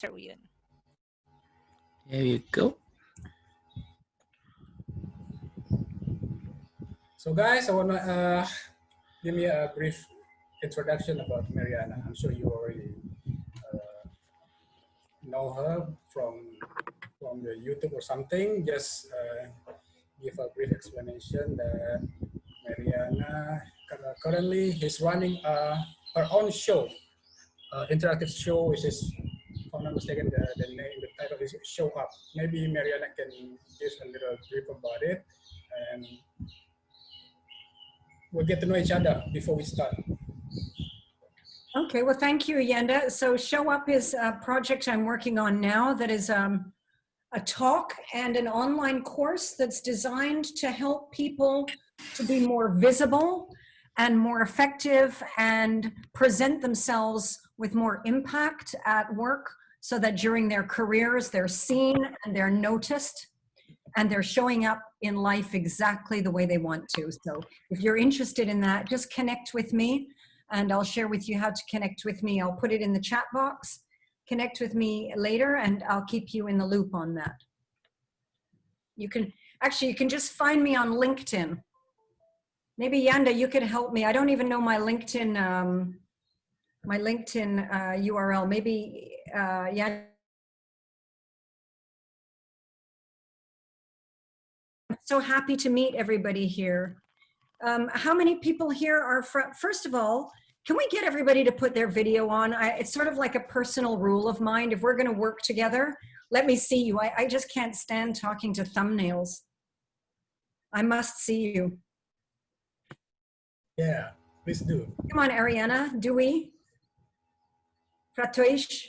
Yun. There you go. So guys, I want to give me a brief introduction about Marianna. I'm sure you already know her from the YouTube or something. Just give a brief explanation that Marianna currently is running her own show, interactive show, which is, if I'm not mistaken, the name, the title is Show Up. Maybe Marianna can give a little brief about it, and we'll get to know each other before we start. Okay, well, thank you, Yenda. So Show Up is a project I'm working on now that is a talk and an online course that's designed to help people to be more visible and more effective and present themselves with more impact at work, so that during their careers they're seen and they're noticed and they're showing up in life exactly the way they want to. So if you're interested in that, just connect with me and I'll share with you how to connect with me. I'll put it in the chat box. Connect with me later and I'll keep you in the loop on that. You can just find me on LinkedIn. Maybe Yanda, you could help me. I don't even know my LinkedIn URL. Maybe Yanda. I'm so happy to meet everybody here. How many people here are from, first of all, can we get everybody to put their video on? It's sort of like a personal rule of mine. If we're going to work together, let me see you. I just can't stand talking to thumbnails. I must see you. Yeah, please do. Come on, Ariana, do we? Pratoish?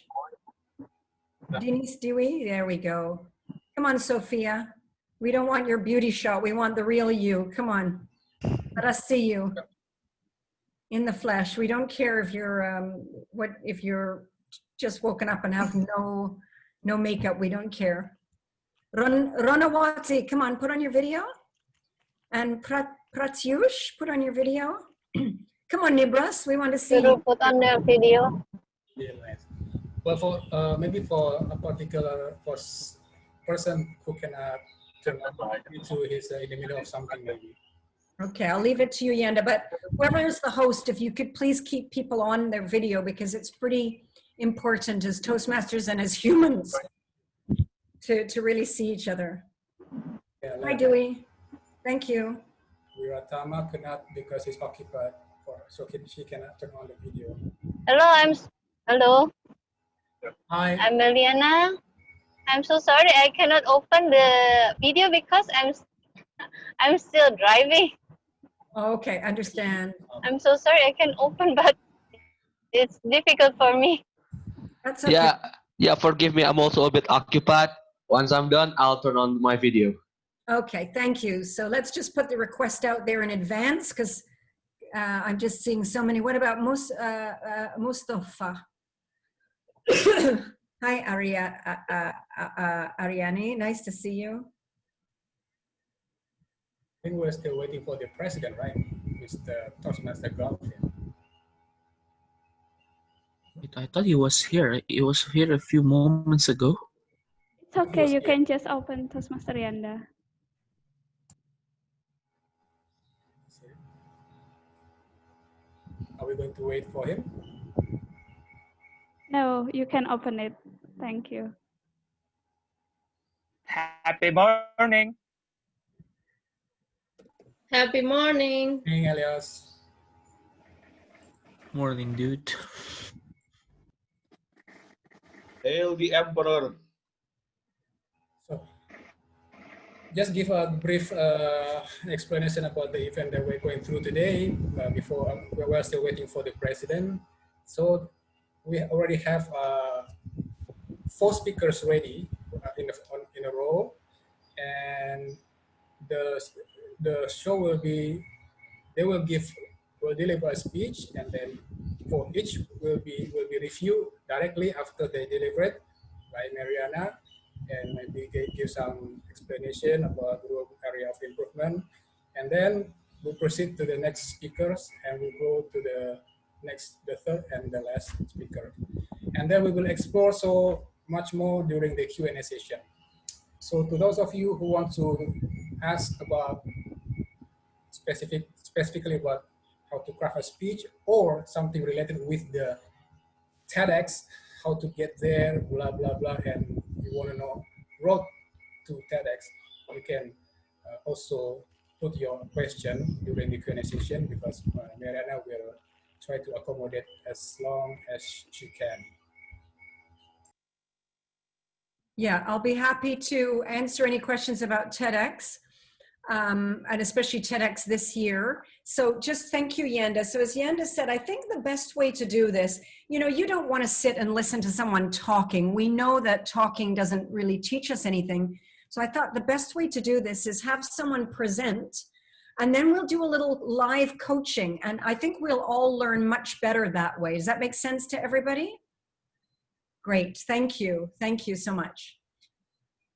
Denise, do we? There we go. Come on, Sophia. We don't want your beauty shot. We want the real you. Come on. Let us see you in the flesh. We don't care if you're if you're just woken up and have no makeup. We don't care. Ronawati, come on, put on your video. And Pratyush, put on your video. Come on, Nibras, we want to see you. Put on the video. Yeah, nice. Well, for maybe for a particular person who cannot turn on into his in the middle of something, maybe. Okay, I'll leave it to you, Yanda. But whoever is the host, if you could please keep people on their video, because it's pretty important as Toastmasters and as humans to really see each other. Yeah, Hi, Dewey. Thank you. Viratama cannot because he's occupied, so she cannot turn on the video. Hello, hello. Hi. I'm Marianna. I'm so sorry I cannot open the video because I'm still driving. Okay, understand. I'm so sorry I can open, but it's difficult for me. That's okay. Yeah, forgive me. I'm also a bit occupied. Once I'm done, I'll turn on my video. Okay, thank you. So let's just put the request out there in advance, because I'm just seeing so many. What about Mustafa? Hi, Ariane. Nice to see you. I think we're still waiting for the president, right? Mr. Toastmaster Golf. I thought he was here. He was here a few moments ago. It's okay. You can just open Toastmaster Yanda. Are we going to wait for him? No, you can open it. Thank you. Happy morning. Happy morning. Morning, Elias. Morning, dude. Hail the Emperor. So, just give a brief explanation about the event that we're going through today before we're still waiting for the president. So we already have 4 speakers ready in a row, and the show will be, they will deliver a speech, and then for each will be reviewed directly after they deliver it by Marianna, and maybe give some explanation about the area of improvement, and then we'll proceed to the next speakers, and we go to the third and the last speaker, and then we will explore. So much more during the Q&A session. So to those of you who want to ask about specifically about how to craft a speech or something related with the TEDx, how to get there, blah, blah, blah, and you want to know road to TEDx, you can also put your question during the Q&A session because Marianna will try to accommodate as long as she can. Yeah, I'll be happy to answer any questions about TEDx, and especially TEDx this year. So just thank you, Yanda. So as Yanda said, I think the best way to do this, you know, you don't want to sit and listen to someone talking. We know that talking doesn't really teach us anything. So I thought the best way to do this is have someone present, and then we'll do a little live coaching. And I think we'll all learn much better that way. Does that make sense to everybody? Great, thank you. Thank you so much.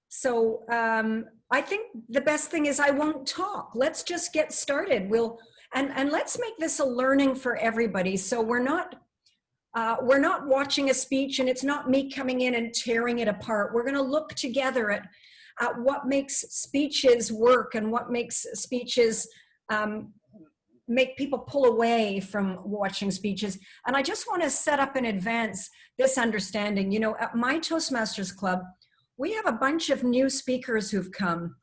So I think the best thing is I won't talk. Let's just get started. And let's make this a learning for everybody. So we're not watching a speech and it's not me coming in and tearing it apart. We're gonna look together at what makes speeches work and what makes speeches make people pull away from watching speeches. And I just want to set up in advance this understanding. You know, at my Toastmasters Club, we have a bunch of new speakers who've come,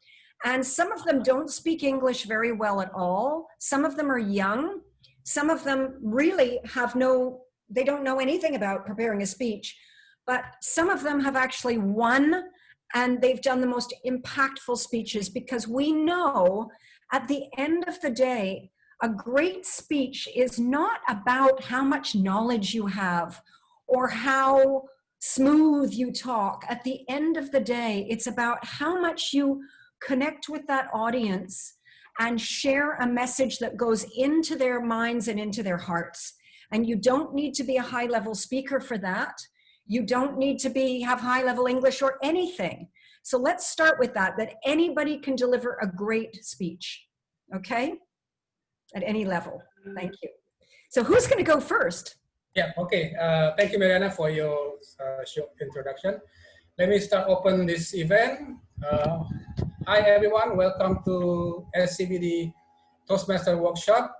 and some of them don't speak English very well at all. Some of them are young. Some of them really they don't know anything about preparing a speech, but some of them have actually won, and they've done the most impactful speeches, because we know at the end of the day, a great speech is not about how much knowledge you have or how smooth you talk. At the end of the day, it's about how much you connect with that audience and share a message that goes into their minds and into their hearts. And you don't need to be a high-level speaker for that. You don't need to have high-level English or anything. So let's start with that anybody can deliver a great speech, okay? At any level. Thank you. So who's going to go first? Yeah, okay. Thank you, Marianna, for your short introduction. Let me open this event. Hi, everyone. Welcome to SCBD Toastmaster Workshop.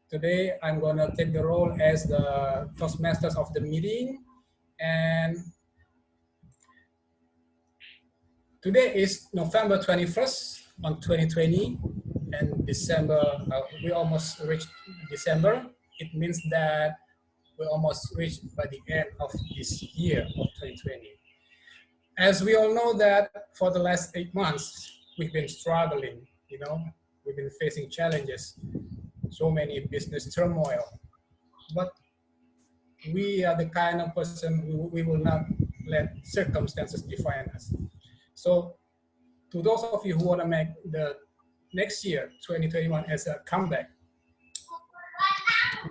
Today, I'm going to take the role as the Toastmasters of the meeting. And today is November 21st on 2020. And December, we almost reached December. It means that we almost reached by the end of this year of 2020. As we all know that for the last 8 months, we've been struggling, you know, we've been facing challenges, so many business turmoil, but we are the kind of person we will not let circumstances define us. So to those of you who want to make the next year, 2021, as a comeback,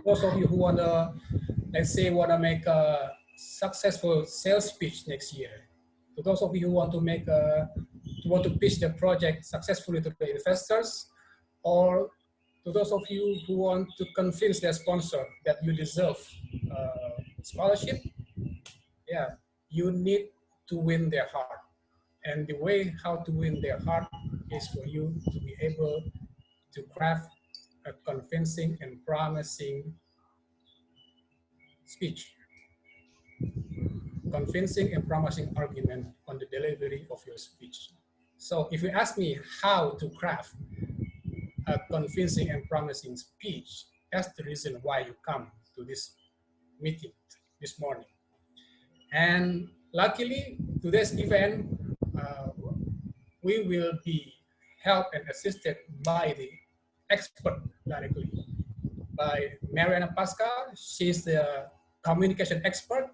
those of you who want to, let's say, want to make a successful sales speech next year, to those of you who want to pitch the project successfully to the investors, or to those of you who want to convince their sponsor that you deserve scholarship, yeah, you need to win their heart. And the way how to win their heart is for you to be able to craft a convincing and promising speech, convincing and promising argument on the delivery of your speech. So if you ask me how to craft a convincing and promising speech, that's the reason why you come to this meeting this morning. And luckily, today's event, we will be helped and assisted by the expert directly, by Marianna Pascal. She's the communication expert.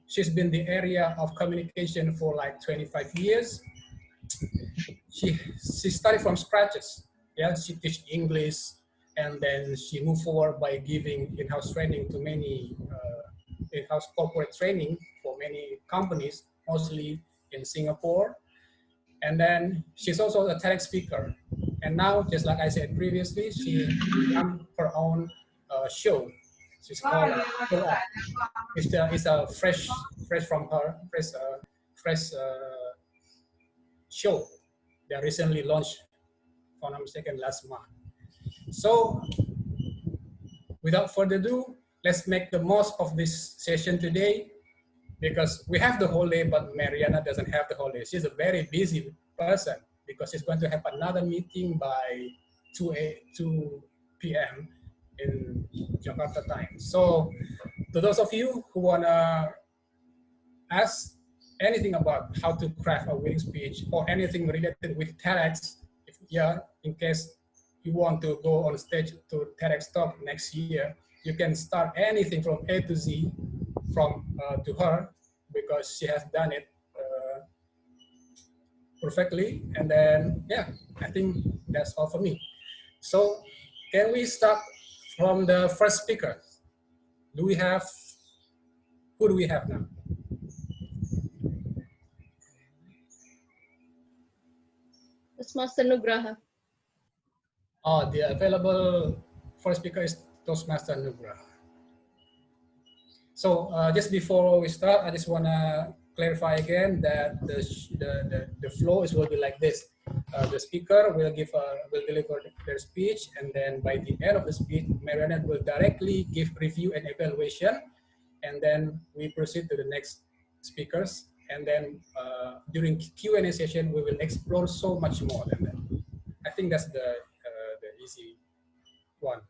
She's been in the area of communication for like 25 years. She started from scratches. Yeah, she teach English, and then she moved forward by giving in-house training to many in-house corporate training for many companies, mostly in Singapore. And then she's also a TEDx speaker. And now, just like I said previously, she began her own show. She's called It's a fresh fresh show that recently launched, if I'm not mistaken, last month. So without further ado, let's make the most of this session today, because we have the whole day, but Marianna doesn't have the whole day. She's a very busy person because she's going to have another meeting by 2 p.m. in Jakarta time. So to those of you who want to ask anything about how to craft a winning speech or anything related with TEDx, in case you want to go on stage to TEDx talk next year, you can start anything from A to Z from to her, because she has done it perfectly. And then, yeah, I think that's all for me. So can we start from the first speaker? Who do we have now? Toastmaster Nugraha. Oh, the available first speaker is Toastmaster Nugraha. So just before we start, I just want to clarify again that the flow will be like this. The speaker will deliver their speech, and then by the end of the speech, Marianna will directly give review and evaluation, and then we proceed to the next speakers. And then during Q&A session, we will explore so much more than that. I think that's the easy one.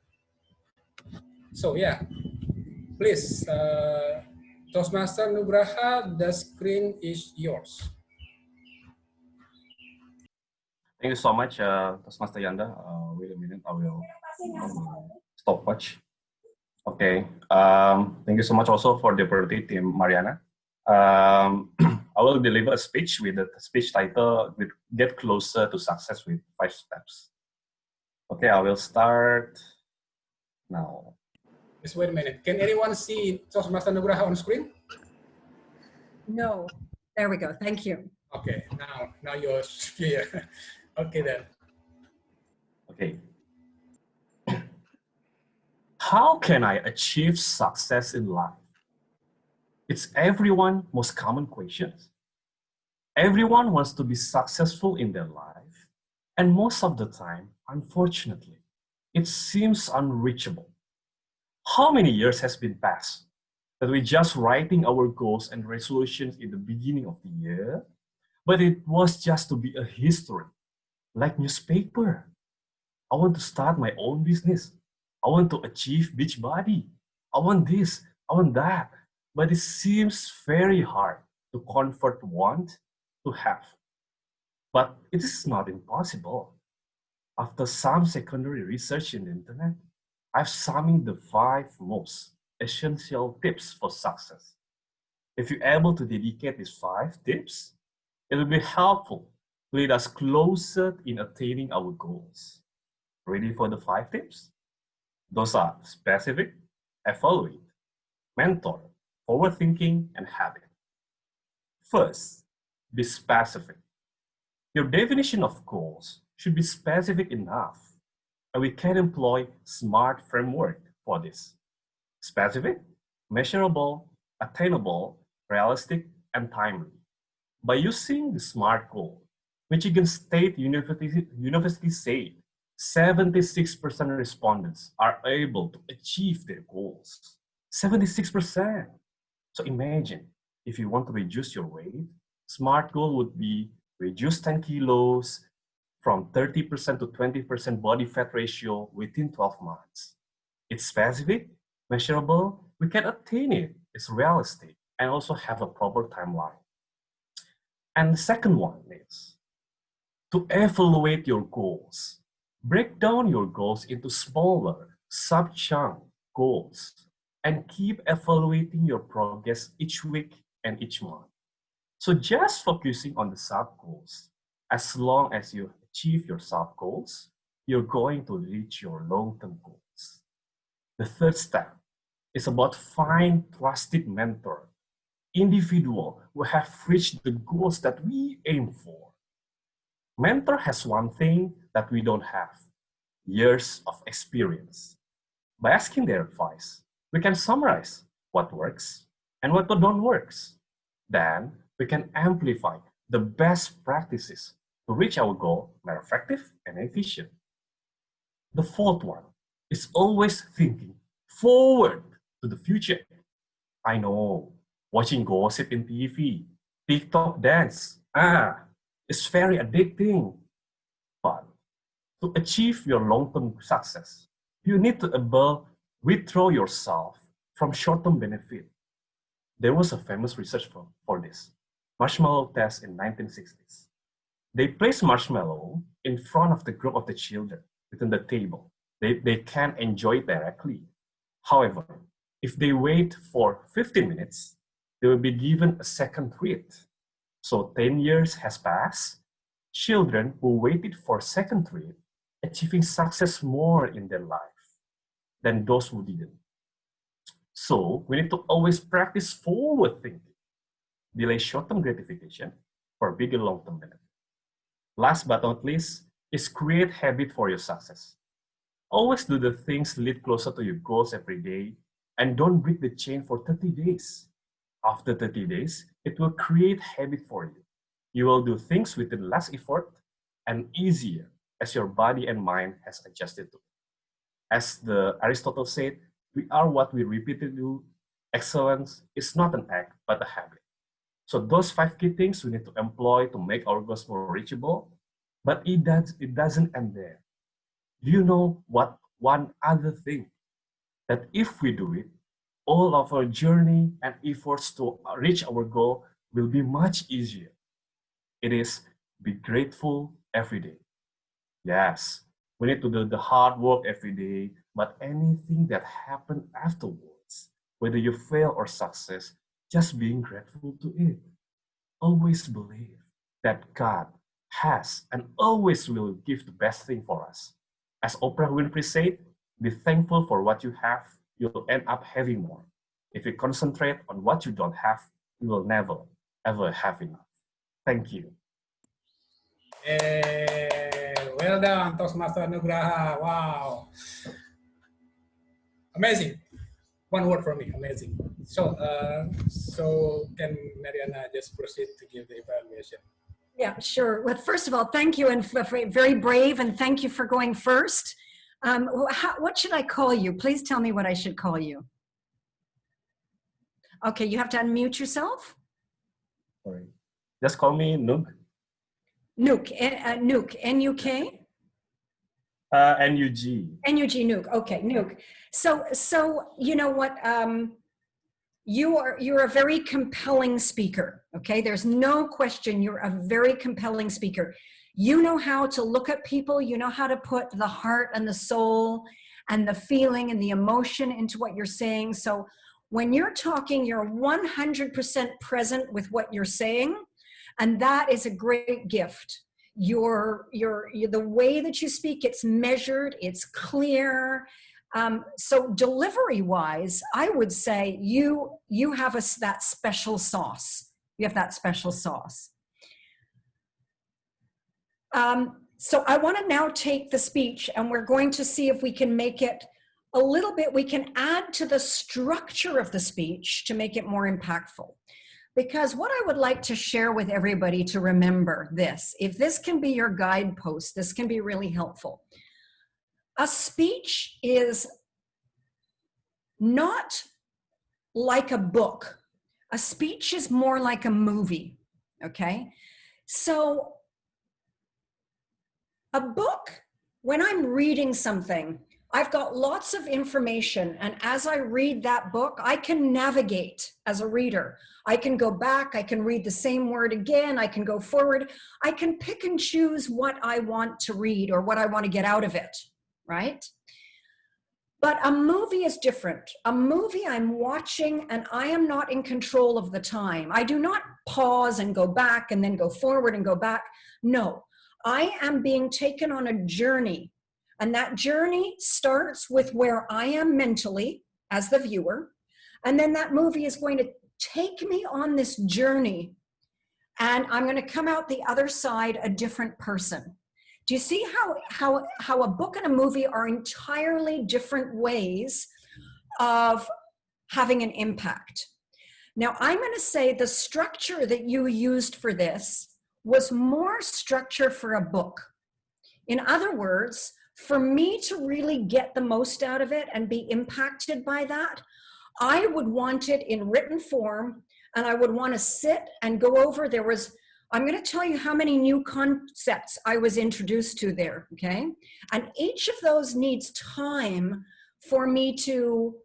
So yeah, please, Toastmaster Nugraha, the screen is yours. Thank you so much, Toastmaster Yanda. Wait a minute, I will stopwatch. Okay. Thank you so much also for the opportunity, Team Marianna. I will deliver a speech with the speech title "Get Closer to Success with 5 Steps." Okay, I will start now. Just wait a minute. Can anyone see Toastmaster Nugraha on screen? No. There we go. Thank you. Okay, now you're clear. Okay then. Okay. How can I achieve success in life? It's everyone's most common question. Everyone wants to be successful in their life, and most of the time, unfortunately, it seems unreachable. How many years has been passed that we're just writing our goals and resolutions in the beginning of the year, but it was just to be a history, like newspaper. I want to start my own business. I want to achieve beach body. I want this, I want that. But it seems very hard to convert want to have. But it is not impossible. After some secondary research in the internet, I've summed the 5 most essential tips for success. If you're able to dedicate these 5 tips, it will be helpful to lead us closer in attaining our goals. Ready for the 5 tips? Those are specific, evaluate, mentor, forward thinking, and habit. First, be specific. Your definition of goals should be specific enough, and we can employ SMART framework for this. Specific, measurable, attainable, realistic, and timely. By using the SMART goal, Michigan State University said 76% respondents are able to achieve their goals. 76%. So imagine if you want to reduce your weight, SMART goal would be reduce 10 kilos from 30% to 20% body fat ratio within 12 months. It's specific, measurable, we can attain it, it's realistic, and also have a proper timeline. And the second one is to evaluate your goals. Break down your goals into smaller, sub-chunk goals and keep evaluating your progress each week and each month. So just focusing on the sub-goals, as long as you achieve your sub-goals, you're going to reach your long-term goals. The third step is about find trusted mentor, individual who have reached the goals that we aim for. Mentor has one thing that we don't have, years of experience. By asking their advice, we can summarize what works and what don't works. Then we can amplify the best practices to reach our goal more effective and efficient. The fourth one is always thinking forward to the future. I know, watching gossip in TV, TikTok dance, it's very addicting. But to achieve your long-term success, you need to withdraw yourself from short-term benefit. There was a famous research for this, marshmallow test in 1960s. They placed marshmallow in front of the group of the children within the table. They can enjoy it directly. However, if they wait for 15 minutes, they will be given a second treat. So 10 years has passed. Children who waited for second treat achieving success more in their life than those who didn't. So we need to always practice forward thinking, delay short-term gratification for bigger long-term benefit. Last but not least is create habit for your success. Always do the things lead closer to your goals every day and don't break the chain for 30 days. After 30 days, it will create habit for you. You will do things with less effort and easier as your body and mind has adjusted to it. As Aristotle said, we are what we repeatedly do. Excellence is not an act, but a habit. So those 5 key things we need to employ to make our goals more reachable, but it doesn't end there. Do you know what one other thing? That if we do it, all of our journey and efforts to reach our goal will be much easier. It is be grateful every day. Yes, we need to do the hard work every day, but anything that happened afterwards, whether you fail or success, just being grateful to it. Always believe that God has and always will give the best thing for us. As Oprah Winfrey said, be thankful for what you have, you'll end up having more. If you concentrate on what you don't have, you will never, ever have enough. Thank you. Well done, Toastmaster Nugraha. Wow. Amazing. One word from me, amazing. So can Marianna just proceed to give the evaluation? Yeah, sure. Well, first of all, thank you, and very brave, and thank you for going first. What should I call you? Please tell me what I should call you. Okay, you have to unmute yourself. Sorry. Just call me Nuk. Nuk, Nuk, N-U-K? N-U-G. N-U-G, Nuk, okay, Nuk. So you know what, you're a very compelling speaker, okay? There's no question you're a very compelling speaker. You know how to look at people, you know how to put the heart and the soul and the feeling and the emotion into what you're saying. So when you're talking, you're 100% present with what you're saying, and that is a great gift. The way that you speak, it's measured, it's clear. So delivery-wise, I would say you have that special sauce. You have that special sauce. So I want to now take the speech, and we're going to see if we can make it a little bit, we can add to the structure of the speech to make it more impactful. Because what I would like to share with everybody to remember this, if this can be your guidepost, this can be really helpful. A speech is not like a book. A speech is more like a movie, okay? So a book, when I'm reading something, I've got lots of information, and as I read that book, I can navigate as a reader. I can go back, I can read the same word again, I can go forward. I can pick and choose what I want to read or what I want to get out of it, right? But a movie is different. A movie I'm watching and I am not in control of the time. I do not pause and go back and then go forward and go back. No, I am being taken on a journey. And that journey starts with where I am mentally as the viewer. And then that movie is going to take me on this journey. And I'm going to come out the other side a different person. Do you see how a book and a movie are entirely different ways of having an impact? Now, I'm going to say the structure that you used for this was more structure for a book. In other words, for me to really get the most out of it and be impacted by that, I would want it in written form, and I would want to sit and go over. I'm going to tell you how many new concepts I was introduced to there, okay? And each of those needs time for me to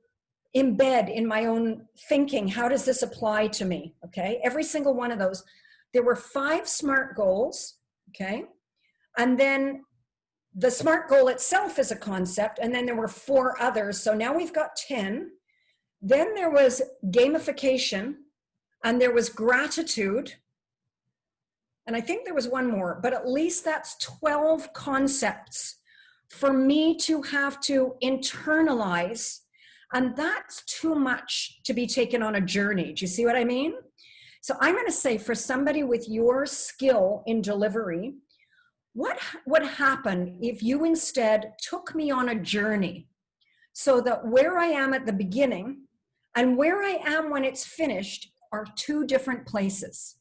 embed in my own thinking. How does this apply to me, okay? Every single one of those. There were 5 SMART goals, okay? And then the SMART goal itself is a concept, and then there were 4 others. So now we've got 10. Then there was gamification, and there was gratitude, and I think there was one more, but at least that's 12 concepts for me to have to internalize, and that's too much to be taken on a journey. Do you see what I mean? So I'm going to say, for somebody with your skill in delivery, what would happen if you instead took me on a journey, so that where I am at the beginning and where I am when it's finished are 2 different places?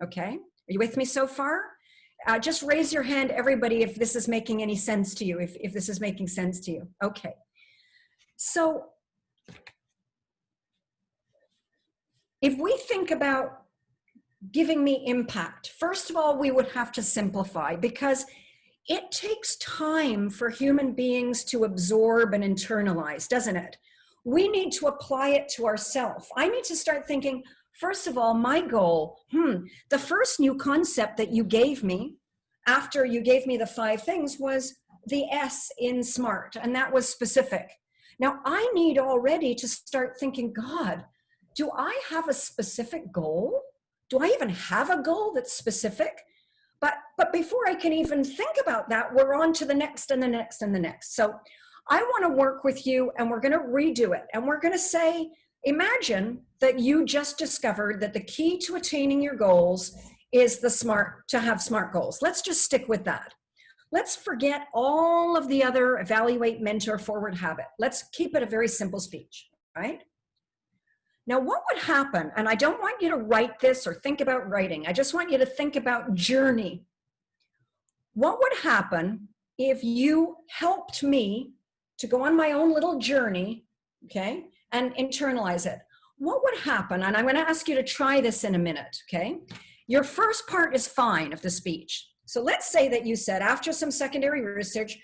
Okay, are you with me so far? Just raise your hand, everybody, if this is making any sense to you, if this is making sense to you. Okay, so if we think about giving me impact, first of all, we would have to simplify, because it takes time for human beings to absorb and internalize, doesn't it? We need to apply it to ourselves. I need to start thinking, first of all, my goal, the first new concept that you gave me after you gave me the 5 things was the S in SMART, and that was specific. Now I need already to start thinking, God, do I have a specific goal? Do I even have a goal that's specific? But before I can even think about that, we're on to the next and the next and the next. So I want to work with you, and we're going to redo it. And we're going to say, imagine that you just discovered that the key to attaining your goals is to have SMART goals. Let's just stick with that. Let's forget all of the other evaluate, mentor, forward, habit. Let's keep it a very simple speech, right? Now, what would happen, and I don't want you to write this or think about writing, I just want you to think about journey. What would happen if you helped me to go on my own little journey, okay, and internalize it? What would happen, and I'm going to ask you to try this in a minute, okay? Your first part is fine of the speech. So let's say that you said, after some secondary research,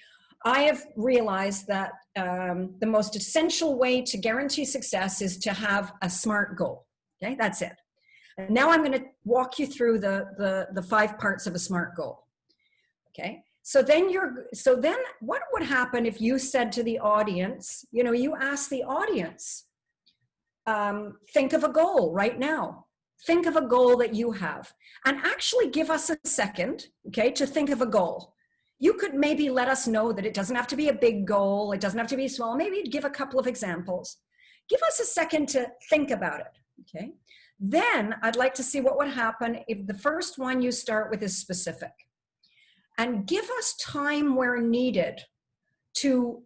I have realized that the most essential way to guarantee success is to have a SMART goal. Okay, that's it. And now I'm going to walk you through the 5 parts of a SMART goal. Okay, so then what would happen if you said to the audience, you asked the audience, think of a goal right now. Think of a goal that you have, and actually give us a second, okay, to think of a goal. You could maybe let us know that it doesn't have to be a big goal. It doesn't have to be small. Maybe give a couple of examples. Give us a second to think about it, okay? Then I'd like to see what would happen if the first one you start with is specific. And give us time where needed to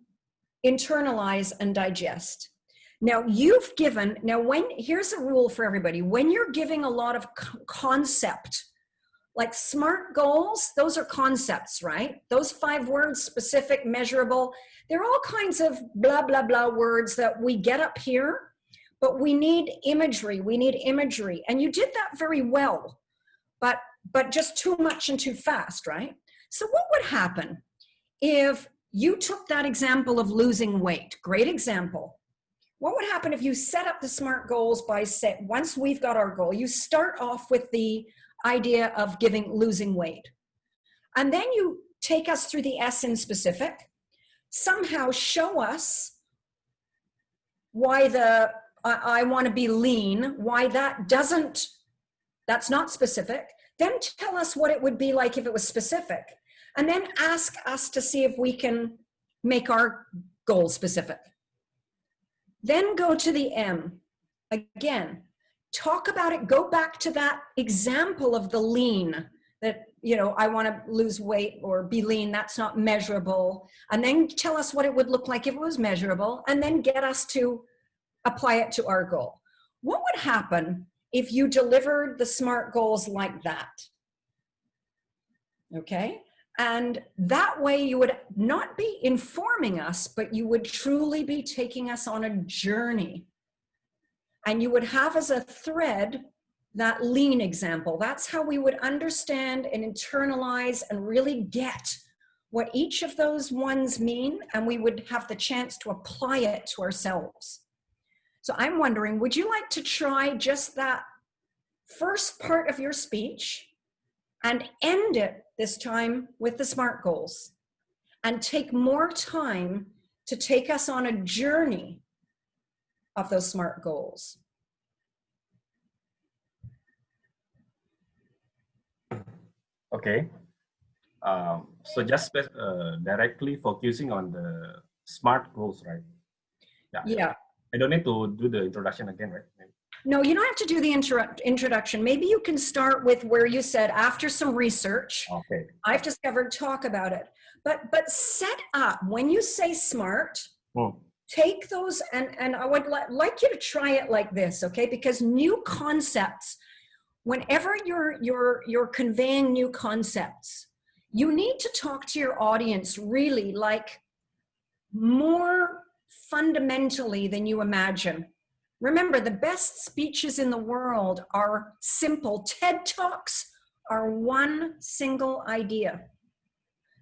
internalize and digest. Now here's a rule for everybody. When you're giving a lot of concept, like SMART goals, those are concepts, right? Those 5 words, specific, measurable, they're all kinds of blah, blah, blah words that we get up here, but we need imagery. We need imagery. And you did that very well, but just too much and too fast, right? So what would happen if you took that example of losing weight? Great example. What would happen if you set up the SMART goals by once we've got our goal, you start off with the idea of losing weight. And then you take us through the S in specific, somehow show us why I want to be lean, why that's not specific. Then tell us what it would be like if it was specific. And then ask us to see if we can make our goal specific. Then go to the M. Again, talk about it, go back to that example of the lean, that, I want to lose weight or be lean, that's not measurable. And then tell us what it would look like if it was measurable, and then get us to apply it to our goal. what would happen if you delivered the SMART goals like that? Okay. And that way you would not be informing us, but you would truly be taking us on a journey. And you would have as a thread that lean example. That's how we would understand and internalize and really get what each of those ones mean, and we would have the chance to apply it to ourselves. So I'm wondering, would you like to try just that first part of your speech and end it this time with the SMART goals, and take more time to take us on a journey of those SMART goals? Okay. So just directly focusing on the SMART goals, right? Yeah. I don't need to do the introduction again, right? No, you don't have to do the introduction. Maybe you can start with where you said, after some research, Okay. I've discovered, talk about it. But set up, when you say SMART, take those, and I would like you to try it like this, okay? Because new concepts, whenever you're conveying new concepts, you need to talk to your audience really like more fundamentally than you imagine. Remember, the best speeches in the world are simple. TED Talks are one single idea.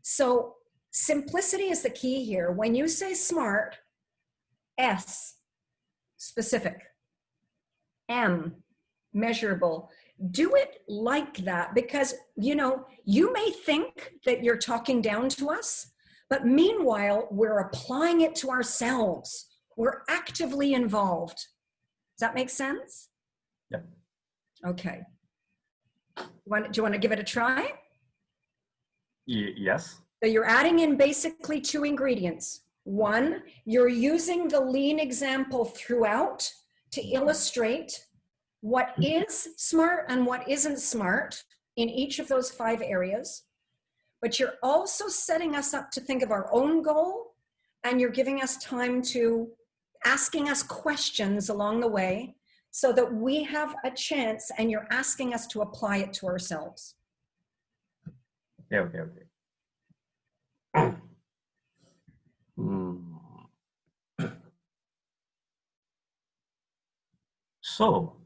So simplicity is the key here. When you say SMART, S, specific, M, measurable. Do it like that, because, you know, you may think that you're talking down to us, but meanwhile, we're applying it to ourselves. We're actively involved. Does that make sense? Yeah. Okay. Do you want to give it a try? Yes. So you're adding in basically two ingredients. One, you're using the lean example throughout to illustrate what is SMART and what isn't SMART in each of those 5 areas. But you're also setting us up to think of our own goal, and you're giving us time to asking us questions along the way so that we have a chance, and you're asking us to apply it to ourselves. Okay. So,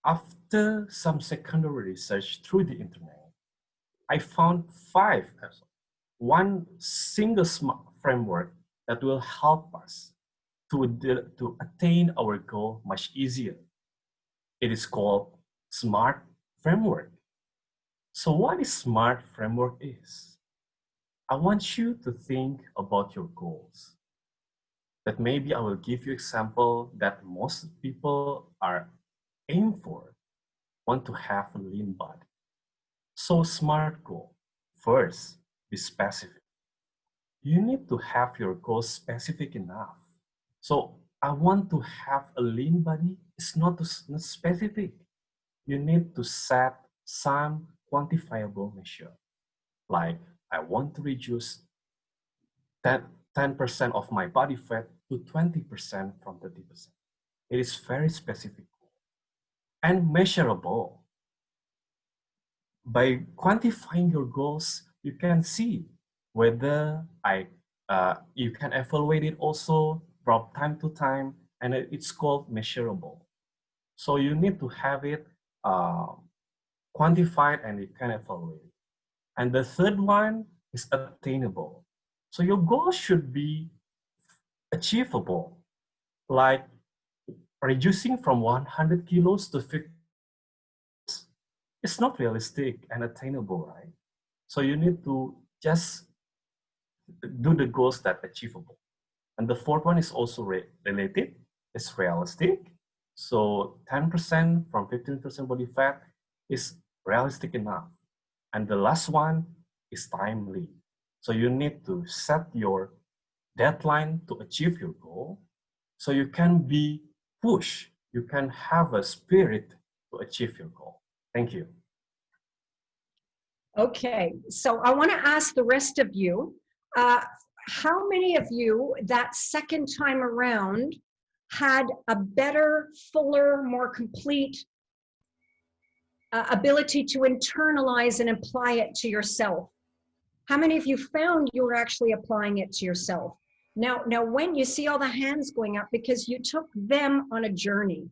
after some secondary research through the internet, I found one single SMART framework that will help us to attain our goal much easier. It is called SMART framework. So what is SMART framework is? I want you to think about your goals. That maybe I will give you example that most people are aiming for, want to have a lean body. So SMART goal, first, be specific. You need to have your goals specific enough. So I want to have a lean body. It's not specific. You need to set some quantifiable measure. Like I want to reduce that 10% of my body fat to 20% from 30%. It is very specific and measurable. By quantifying your goals, you can see whether you can evaluate it also from time to time, and it's called measurable. So you need to have it quantified and you can evaluate it. And the third one is attainable. So your goal should be achievable, like reducing from 100 kilos to 50. It's not realistic and attainable, right? So you need to just do the goals that are achievable. And the fourth one is also related. It's realistic. So 10% from 15% body fat is realistic enough. And the last one is timely. So you need to set your deadline to achieve your goal so you can be pushed. You can have a spirit to achieve your goal. Thank you. Okay, so I want to ask the rest of you, how many of you that second time around had a better, fuller, more complete ability to internalize and apply it to yourself? How many of you found you were actually applying it to yourself? Now, when you see all the hands going up, because you took them on a journey.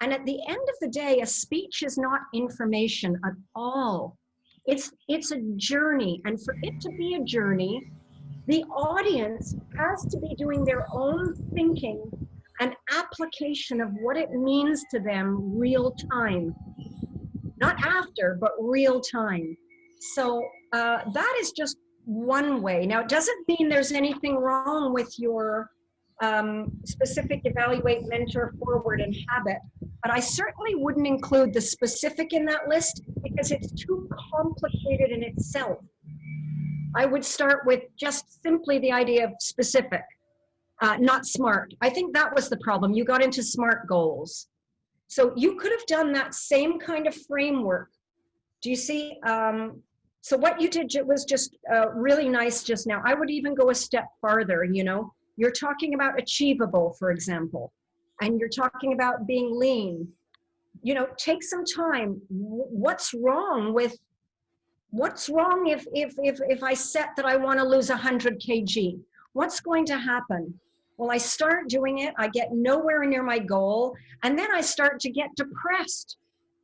And at the end of the day, a speech is not information at all. It's a journey. And for it to be a journey, the audience has to be doing their own thinking and application of what it means to them real time. Not after, but real time. So that is just one way. Now, it doesn't mean there's anything wrong with your specific evaluate, mentor, forward, and habit, but I certainly wouldn't include the specific in that list because it's too complicated in itself. I would start with just simply the idea of specific, not SMART. I think that was the problem. You got into SMART goals. So you could have done that same kind of framework. Do you see? So what you did was just really nice just now. I would even go a step farther, you know. You're talking about achievable, for example, and you're talking about being lean. You know, take some time. What's wrong if I set that I want to lose 100 kg? What's going to happen? Well, I start doing it, I get nowhere near my goal, and then I start to get depressed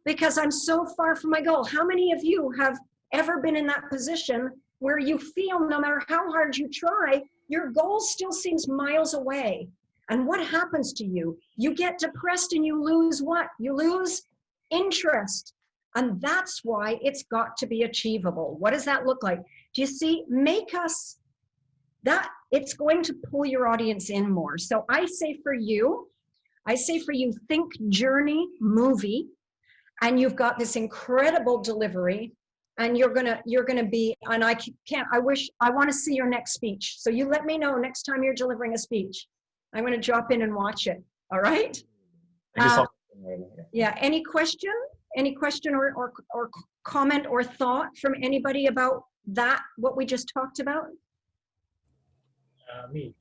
because I'm so far from my goal. How many of you have ever been in that position where you feel no matter how hard you try, your goal still seems miles away? And what happens to you? You get depressed and you lose what? You lose interest. And that's why it's got to be achievable. What does that look like? Do you see? Make us that it's going to pull your audience in more. So I say for you, think journey movie, and you've got this incredible delivery, and you're gonna be, and I want to see your next speech. So you let me know next time you're delivering a speech. I'm gonna drop in and watch it. All right? Thank you so much. Yeah, any question or comment or thought from anybody about that, what we just talked about? Me.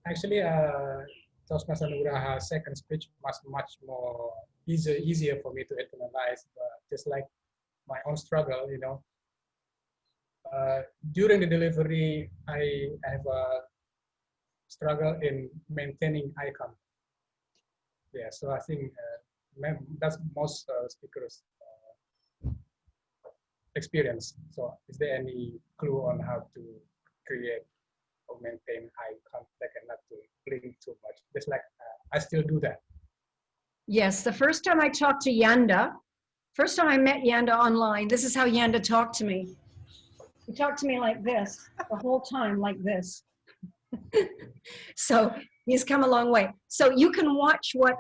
Actually, Toastmaster Nugraha's second speech was much more easier for me to internalize, just like my own struggle, you know. During the delivery, I have a struggle in maintaining eye contact. Yeah, so I think that's most speakers' experience. So is there any clue on how to create or maintain eye contact and not to blink too much? Just like I still do that. Yes, the first time I talked to Yanda, first time I met Yanda online, this is how Yanda talked to me. He talked to me like this, the whole time like this. So he's come a long way. So you can watch what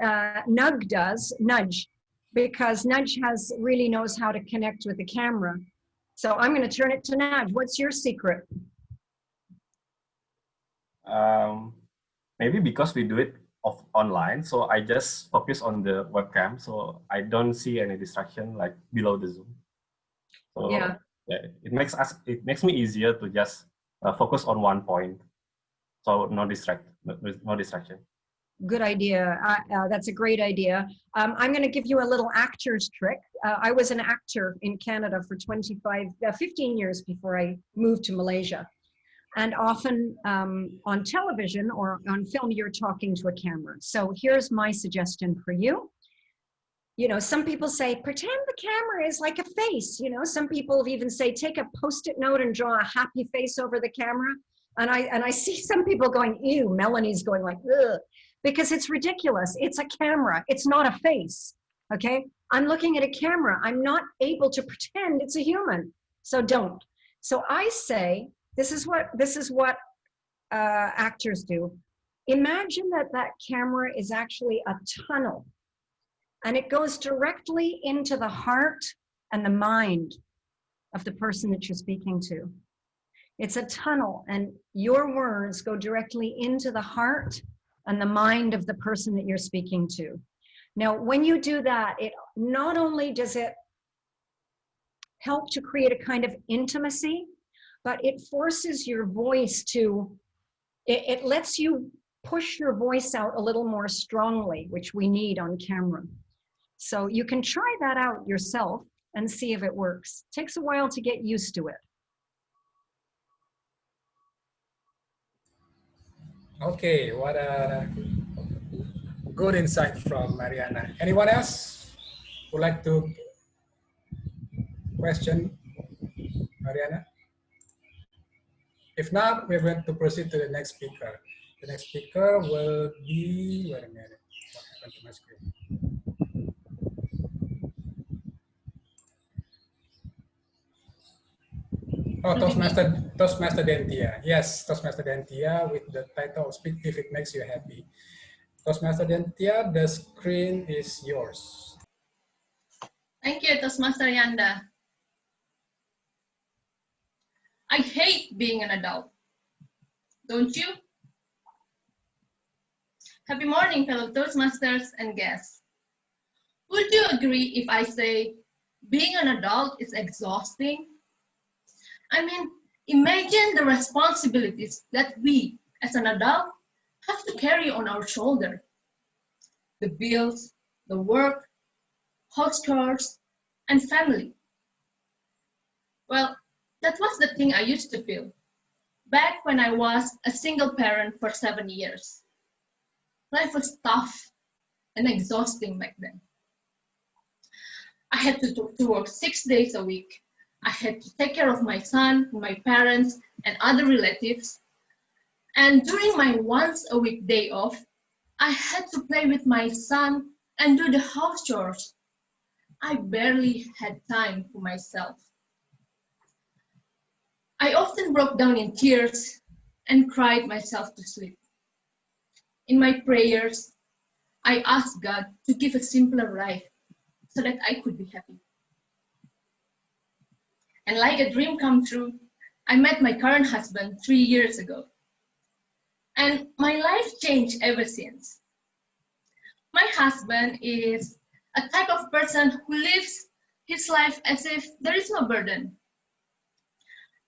Nudge does, because Nudge really knows how to connect with the camera. So I'm going to turn it to Nudge. What's your secret? Maybe because we do it online, so I just focus on the webcam, so I don't see any distraction like below the Zoom. So yeah, it makes me easier to just focus on one point, so no distraction. Good idea. That's a great idea. I'm going to give you a little actor's trick. I was an actor in Canada for 15 years before I moved to Malaysia. And often on television or on film, you're talking to a camera. So here's my suggestion for you. You know, some people say, pretend the camera is like a face. You know, some people even say, take a Post-it note and draw a happy face over the camera. And I see some people going, ew, Melanie's going like, ugh, because it's ridiculous. It's a camera. It's not a face. Okay. I'm looking at a camera. I'm not able to pretend it's a human. So don't. So I say, this is what actors do. Imagine that camera is actually a tunnel, and it goes directly into the heart and the mind of the person that you're speaking to. It's a tunnel, and your words go directly into the heart and the mind of the person that you're speaking to. Now, when you do that, it not only does it help to create a kind of intimacy, but it forces your voice to, it lets you push your voice out a little more strongly, which we need on camera. So you can try that out yourself and see if it works. Takes a while to get used to it. Okay, what a good insight from Marianna. Anyone else would like to question Marianna? If not, we're going to proceed to the next speaker. The next speaker will be, wait a minute, what happened to my screen? Oh, Toastmaster Dentia. Yes, Toastmaster Dentia with the title Speak If It Makes You Happy. Toastmaster Dentia, the screen is yours. Thank you, Toastmaster Yanda. I hate being an adult. Don't you? Happy morning, fellow Toastmasters and guests. Would you agree if I say being an adult is exhausting? I mean, imagine the responsibilities that we, as an adult, have to carry on our shoulder. The bills, the work, house chores, and family. Well, that was the thing I used to feel back when I was a single parent for 7 years. Life was tough and exhausting back then. I had to work 6 days a week. I had to take care of my son, my parents, and other relatives. And during my once a week day off, I had to play with my son and do the house chores. I barely had time for myself. I often broke down in tears and cried myself to sleep. In my prayers, I asked God to give a simpler life so that I could be happy. And like a dream come true, I met my current husband 3 years ago. And my life changed ever since. My husband is a type of person who lives his life as if there is no burden.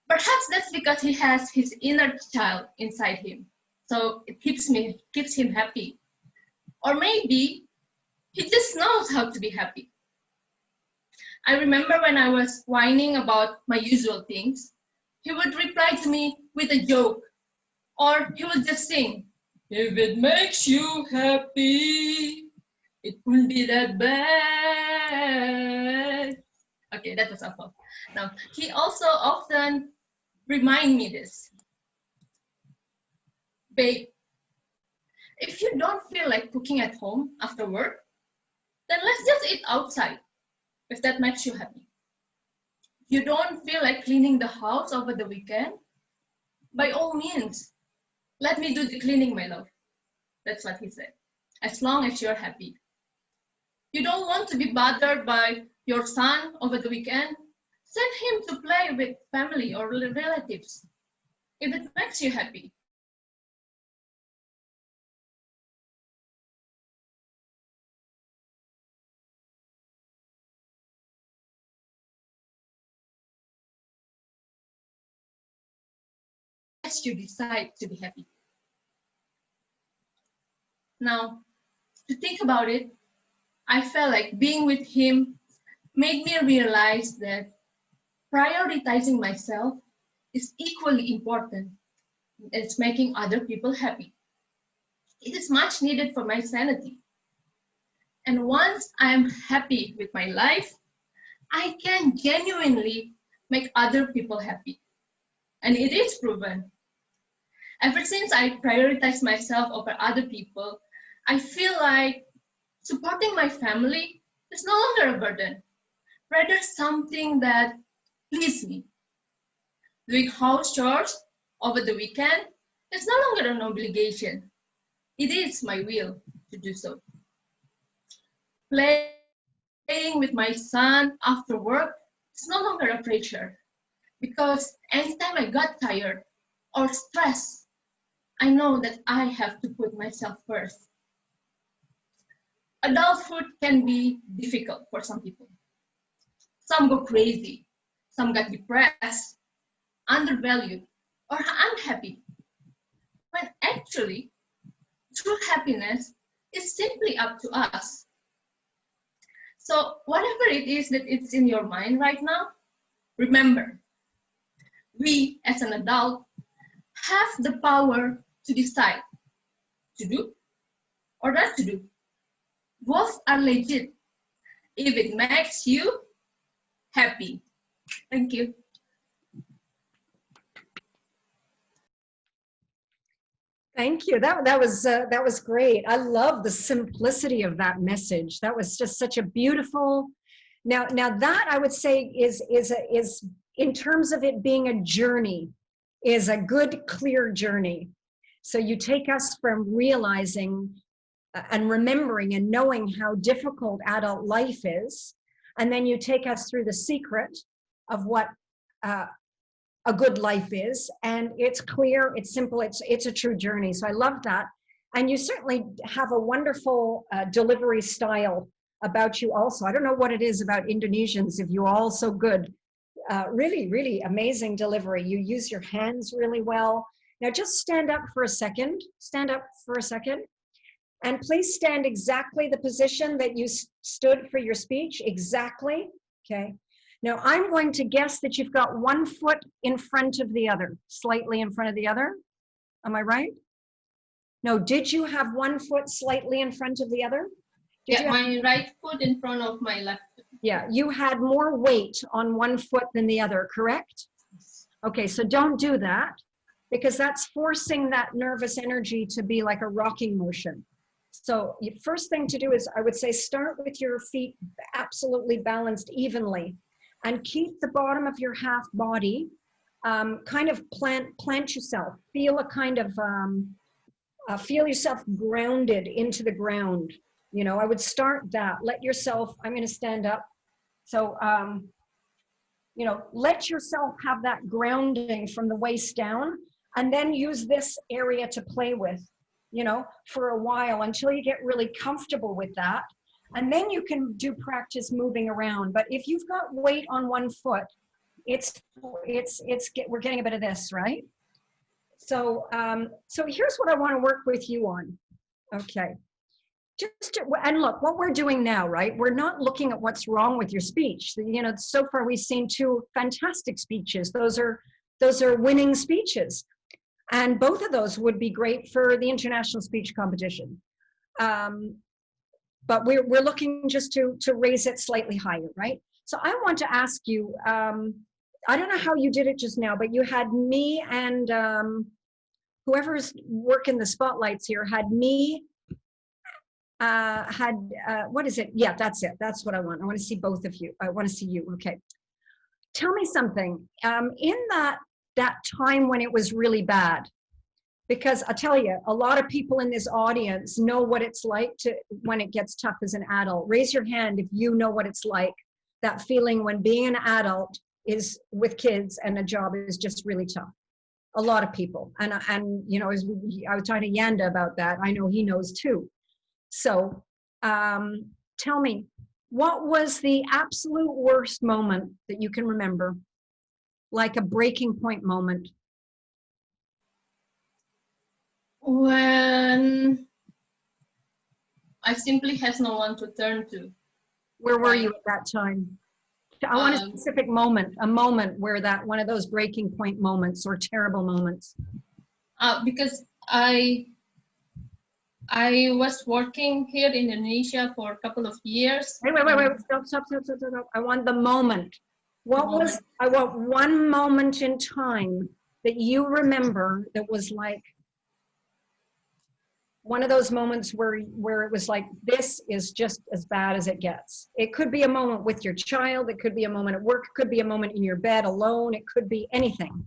Perhaps that's because he has his inner child inside him, so it keeps him happy. Or maybe he just knows how to be happy. I remember when I was whining about my usual things, he would reply to me with a joke, or he would just sing, "If it makes you happy, it won't be that bad." Okay, that was awful. Now, he also often remind me this. "Babe, if you don't feel like cooking at home after work, then let's just eat outside, if that makes you happy. You don't feel like cleaning the house over the weekend? By all means, let me do the cleaning, my love." That's what he said. "As long as you're happy. You don't want to be bothered by your son over the weekend? Send him to play with family or relatives, if it makes you happy." As you decide to be happy. Now, to think about it, I felt like being with him made me realize that prioritizing myself is equally important as making other people happy. It is much needed for my sanity. And once I am happy with my life, I can genuinely make other people happy. And it is proven. Ever since I prioritize myself over other people, I feel like supporting my family is no longer a burden, rather something that pleases me. Doing house chores over the weekend is no longer an obligation. It is my will to do so. Playing with my son after work is no longer a pressure, because anytime I got tired or stressed, I know that I have to put myself first. Adulthood can be difficult for some people. Some go crazy, some get depressed, undervalued, or unhappy. When actually, true happiness is simply up to us. So whatever it is that it's in your mind right now, remember, we as an adult have the power to decide to do or not to do. Both are legit if it makes you happy. Thank you. Thank you. That was great. I love the simplicity of that message. That was just such a beautiful. Now that I would say is in terms of it being a journey, is a good, clear journey. So you take us from realizing and remembering and knowing how difficult adult life is, and then you take us through the secret of what a good life is, and it's clear, it's simple, it's a true journey. So I love that. And you certainly have a wonderful delivery style about you also. I don't know what it is about Indonesians, if you're all so good. Really, really amazing delivery. You use your hands really well. Now just stand up for a second. Stand up for a second. And please stand exactly the position that you stood for your speech. Exactly. Okay. Now I'm going to guess that you've got one foot in front of the other, slightly in front of the other. Am I right? No, did you have one foot slightly in front of the other? Yeah, my right foot in front of my left. Yeah, you had more weight on one foot than the other, correct? Okay, so don't do that, because that's forcing that nervous energy to be like a rocking motion. So the first thing to do is, I would say, start with your feet absolutely balanced evenly, and keep the bottom of your half body kind of plant yourself. Feel a kind of, feel yourself grounded into the ground. You know, I would start that. Let yourself, I'm going to stand up. So, you know, let yourself have that grounding from the waist down, and then use this area to play with, you know, for a while until you get really comfortable with that. And then you can do practice moving around. But if you've got weight on one foot, we're getting a bit of this, right? So, so here's what I want to work with you on. Okay. And look, what we're doing now, right? We're not looking at what's wrong with your speech. You know, so far we've seen two fantastic speeches. Those are winning speeches. And both of those would be great for the international speech competition. But we're looking just to raise it slightly higher, right? So I want to ask you, I don't know how you did it just now, but you had me and whoever's working the spotlights here had me, what is it? Yeah, that's it. That's what I want. I want to see both of you. I want to see you. Okay. Tell me something. In that time when it was really bad, because I tell you, a lot of people in this audience know what it's like when it gets tough as an adult. Raise your hand if you know what it's like, that feeling when being an adult is with kids and a job is just really tough. A lot of people. And you know, I was talking to Yanda about that. I know he knows too. So tell me, what was the absolute worst moment that you can remember? Like a breaking point moment? When I simply has no one to turn to. Where were you at that time? I want a specific moment, a moment where that one of those breaking point moments or terrible moments. Because I was working here in Indonesia for a couple of years. Wait, stop. I want the moment. I want one moment in time that you remember that was like one of those moments where it was like, this is just as bad as it gets. It could be a moment with your child. It could be a moment at work. It could be a moment in your bed alone. It could be anything.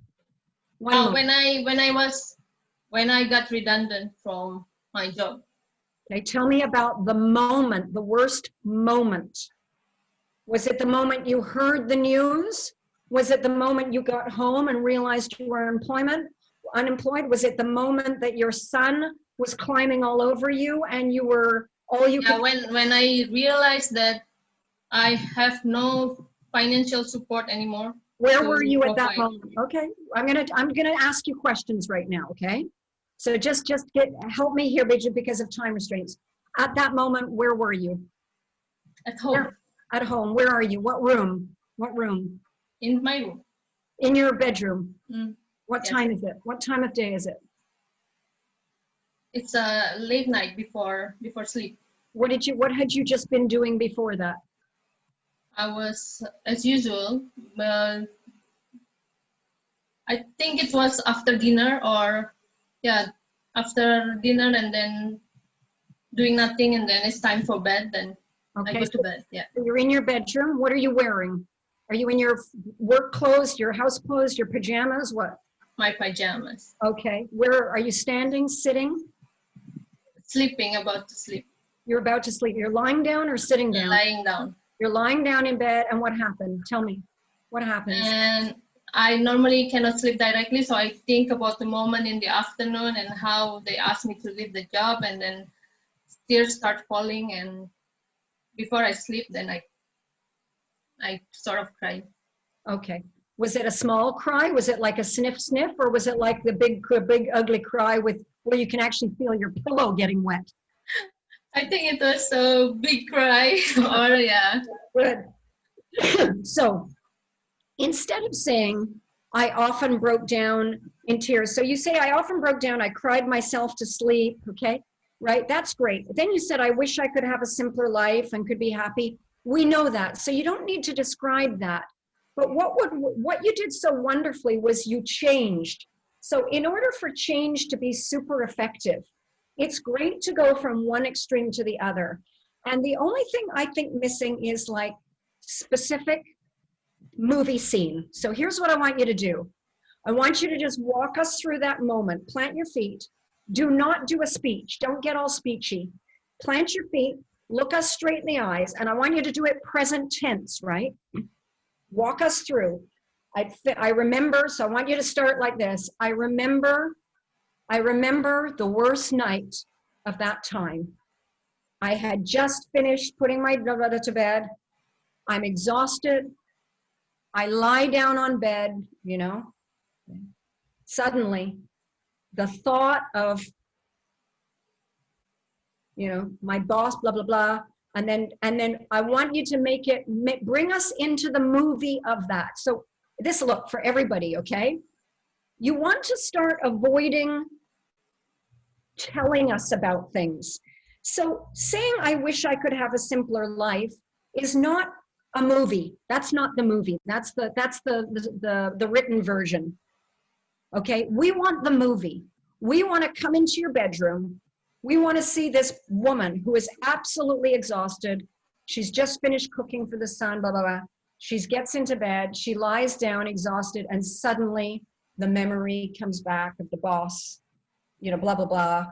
When I got redundant from my job. Okay, tell me about the moment, the worst moment. Was it the moment you heard the news? Was it the moment you got home and realized you were unemployed? Was it the moment that your son was climbing all over you and you were when I realized that I have no financial support anymore. Where were you at that moment? Okay, I'm gonna ask you questions right now, okay? So just help me here, Bridget, because of time restraints. At that moment, where were you? At home. At home. Where are you? What room? What room? In my room. In your bedroom. What Yes. time is it? What time of day is it? It's a late night before sleep. What had you just been doing before that? I was, as usual, I think it was after dinner, or yeah, after dinner, and then doing nothing, and then it's time for bed, then I go to bed. Yeah. So you're in your bedroom. What are you wearing? Are you in your work clothes, your house clothes, your pajamas? What? My pajamas. Okay. Where are you standing, sitting? Sleeping, about to sleep. You're about to sleep. You're lying down or sitting down? Lying down. You're lying down in bed, and what happened? Tell me. What happens? And I normally cannot sleep directly, so I think about the moment in the afternoon and how they asked me to leave the job, and then tears start falling, and before I sleep, then I sort of cry. Okay. Was it a small cry? Was it like a sniff, or was it like the big ugly cry where you can actually feel your pillow getting wet? I think it was a big cry, or yeah. Good. So instead of saying, I often broke down in tears. So you say, I often broke down, I cried myself to sleep, okay? Right, that's great. Then you said, I wish I could have a simpler life and could be happy. We know that, so you don't need to describe that. But what you did so wonderfully was you changed. So in order for change to be super effective, it's great to go from one extreme to the other. And the only thing I think missing is like specific movie scene. So here's what I want you to do. I want you to just walk us through that moment. Plant your feet. Do not do a speech. Don't get all speechy. Plant your feet. Look us straight in the eyes. And I want you to do it present tense, right? Walk us through. I remember, so I want you to start like this. I remember the worst night of that time. I had just finished putting my daughter to bed. I'm exhausted. I lie down on bed, you know. Suddenly, the thought of, you know, my boss, blah, blah, blah. And then I want you to bring us into the movie of that. So this, look, for everybody, okay? You want to start avoiding telling us about things. So saying, I wish I could have a simpler life is not a movie. That's not the movie. That's the written version. Okay, we want the movie. We want to come into your bedroom. We want to see this woman who is absolutely exhausted. She's just finished cooking for the son, blah, blah, blah. She gets into bed, she lies down exhausted, and suddenly the memory comes back of the boss, you know, blah, blah, blah,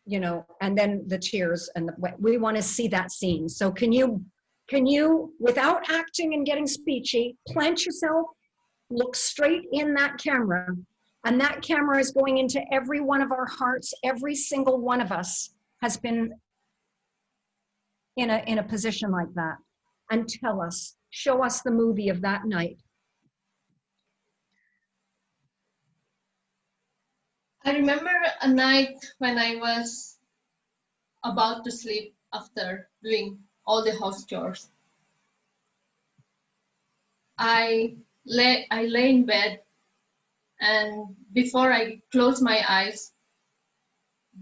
you know, and then the tears, and we want to see that scene. So can you, without acting and getting speechy, plant yourself, look straight in that camera, and that camera is going into every one of our hearts. Every single one of us has been in a position like that. And tell us, show us the movie of that night. I remember a night when I was about to sleep after doing all the house chores. I lay in bed, and before I closed my eyes,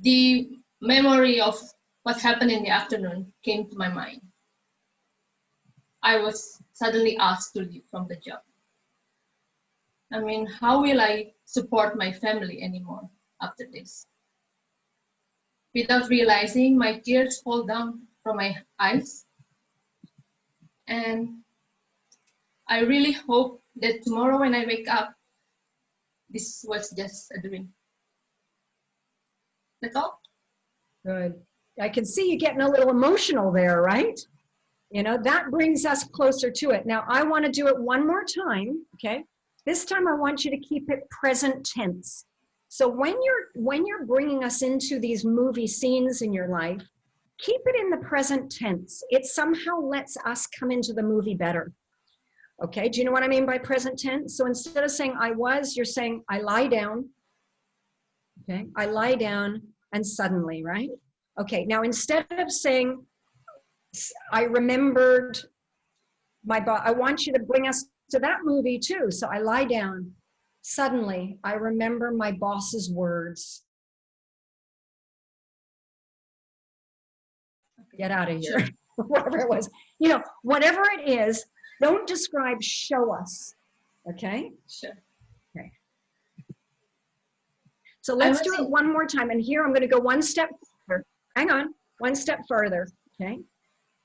the memory of what happened in the afternoon came to my mind. I was suddenly asked to leave from the job. I mean, how will I support my family anymore after this? Without realizing, my tears fall down from my eyes. And I really hope that tomorrow when I wake up, this was just a dream. That's all. Good. I can see you getting a little emotional there, right? You know, that brings us closer to it. Now, I want to do it one more time, okay? This time I want you to keep it present tense. So when you're bringing us into these movie scenes in your life, keep it in the present tense. It somehow lets us come into the movie better. Okay, do you know what I mean by present tense? So instead of saying I was, you're saying I lie down. Okay, I lie down and suddenly, right? Okay, now instead of saying, I remembered my boss, I want you to bring us to that movie too. So I lie down. Suddenly, I remember my boss's words. Get out of here. Whatever it was. You know, whatever it is, don't describe, show us. Okay? Sure. Okay. So let's do it one more time. And here I'm going to go one step further. Hang on. One step further. Okay?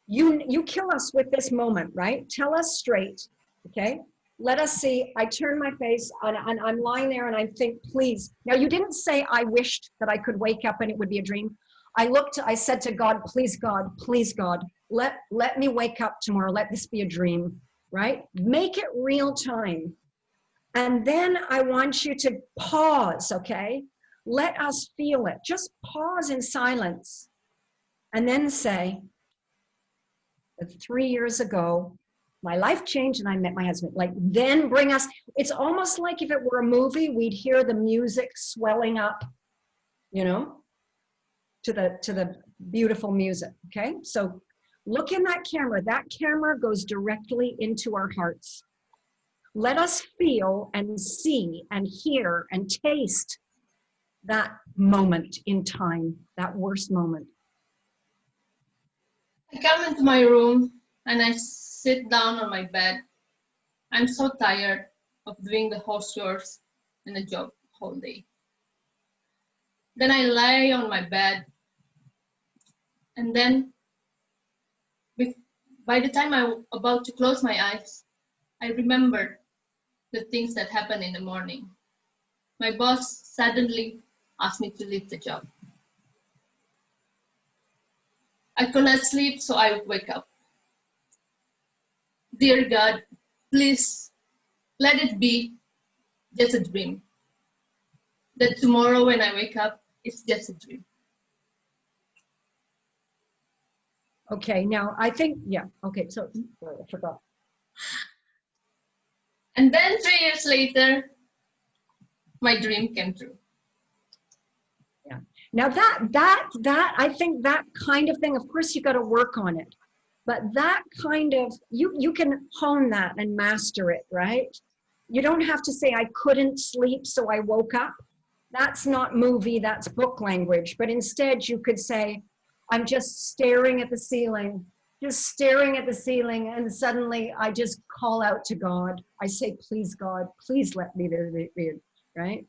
You kill us with this moment, right? Tell us straight. Okay? Let us see. I turn my face and I'm lying there and I think, please. Now, you didn't say I wished that I could wake up and it would be a dream. I said to God, please God, let me wake up tomorrow. Let this be a dream, right? Make it real time. And then I want you to pause, okay? Let us feel it. Just pause in silence. And then say, 3 years ago, my life changed and I met my husband. Like, then bring us, it's almost like if it were a movie, we'd hear the music swelling up, you know, to the beautiful music, okay? So look in that camera goes directly into our hearts. Let us feel and see and hear and taste that moment in time, that worst moment. I come into my room and I sit down on my bed. I'm so tired of doing the house chores and the job whole day. Then I lie on my bed, and then by the time I'm about to close my eyes, I remember the things that happened in the morning. My boss suddenly asked me to leave the job. I could not sleep, so I wake up. Dear God, please let it be just a dream. That tomorrow when I wake up, it's just a dream. Okay, now I think, yeah, okay, so I forgot. And then 3 years later, my dream came true. Yeah. Now that I think that kind of thing, of course you got to work on it, but that kind of, you can hone that and master it, right? You don't have to say I couldn't sleep, so I woke up. That's not movie, that's book language. But instead you could say, I'm just staring at the ceiling, and suddenly I just call out to God. I say, please God, please let me be, right?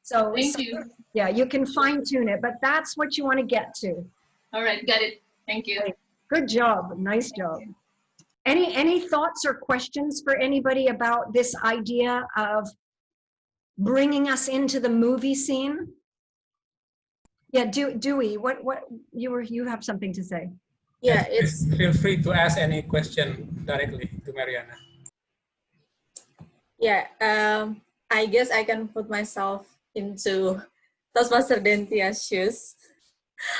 So, Thank you. Yeah, you can fine tune it, but that's what you want to get to. All right, got it. Thank you. Good job, nice job. Any thoughts or questions for anybody about this idea of bringing us into the movie scene? Yeah, Dewey, what you have something to say? Yeah, it's feel free to ask any question directly to Marianna. Yeah, I guess I can put myself into Toastmaster Dentia's shoes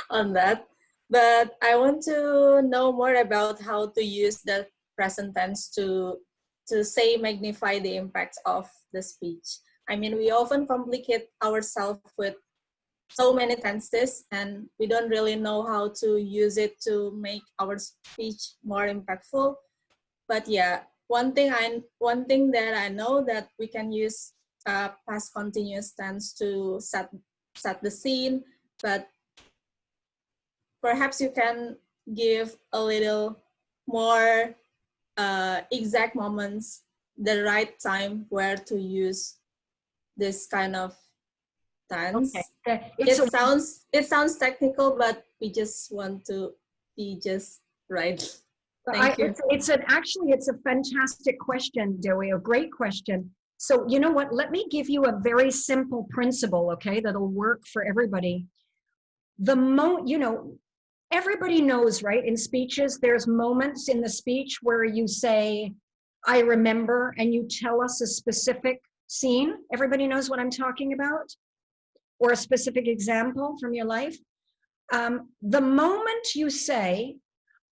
on that. But I want to know more about how to use the present tense to say magnify the impact of the speech. I mean, we often complicate ourselves with so many tenses and we don't really know how to use it to make our speech more impactful. But yeah, one thing that I know that we can use past continuous tense to set the scene, but perhaps you can give a little more exact moments, the right time where to use this kind of tense. Okay. It sounds technical, but we just want to be just right. Thank you. It's a fantastic question, Dewey, a great question. So you know what, let me give you a very simple principle, okay, that'll work for everybody. Everybody knows, right, in speeches, there's moments in the speech where you say, I remember, and you tell us a specific scene. Everybody knows what I'm talking about? Or a specific example from your life. The moment you say,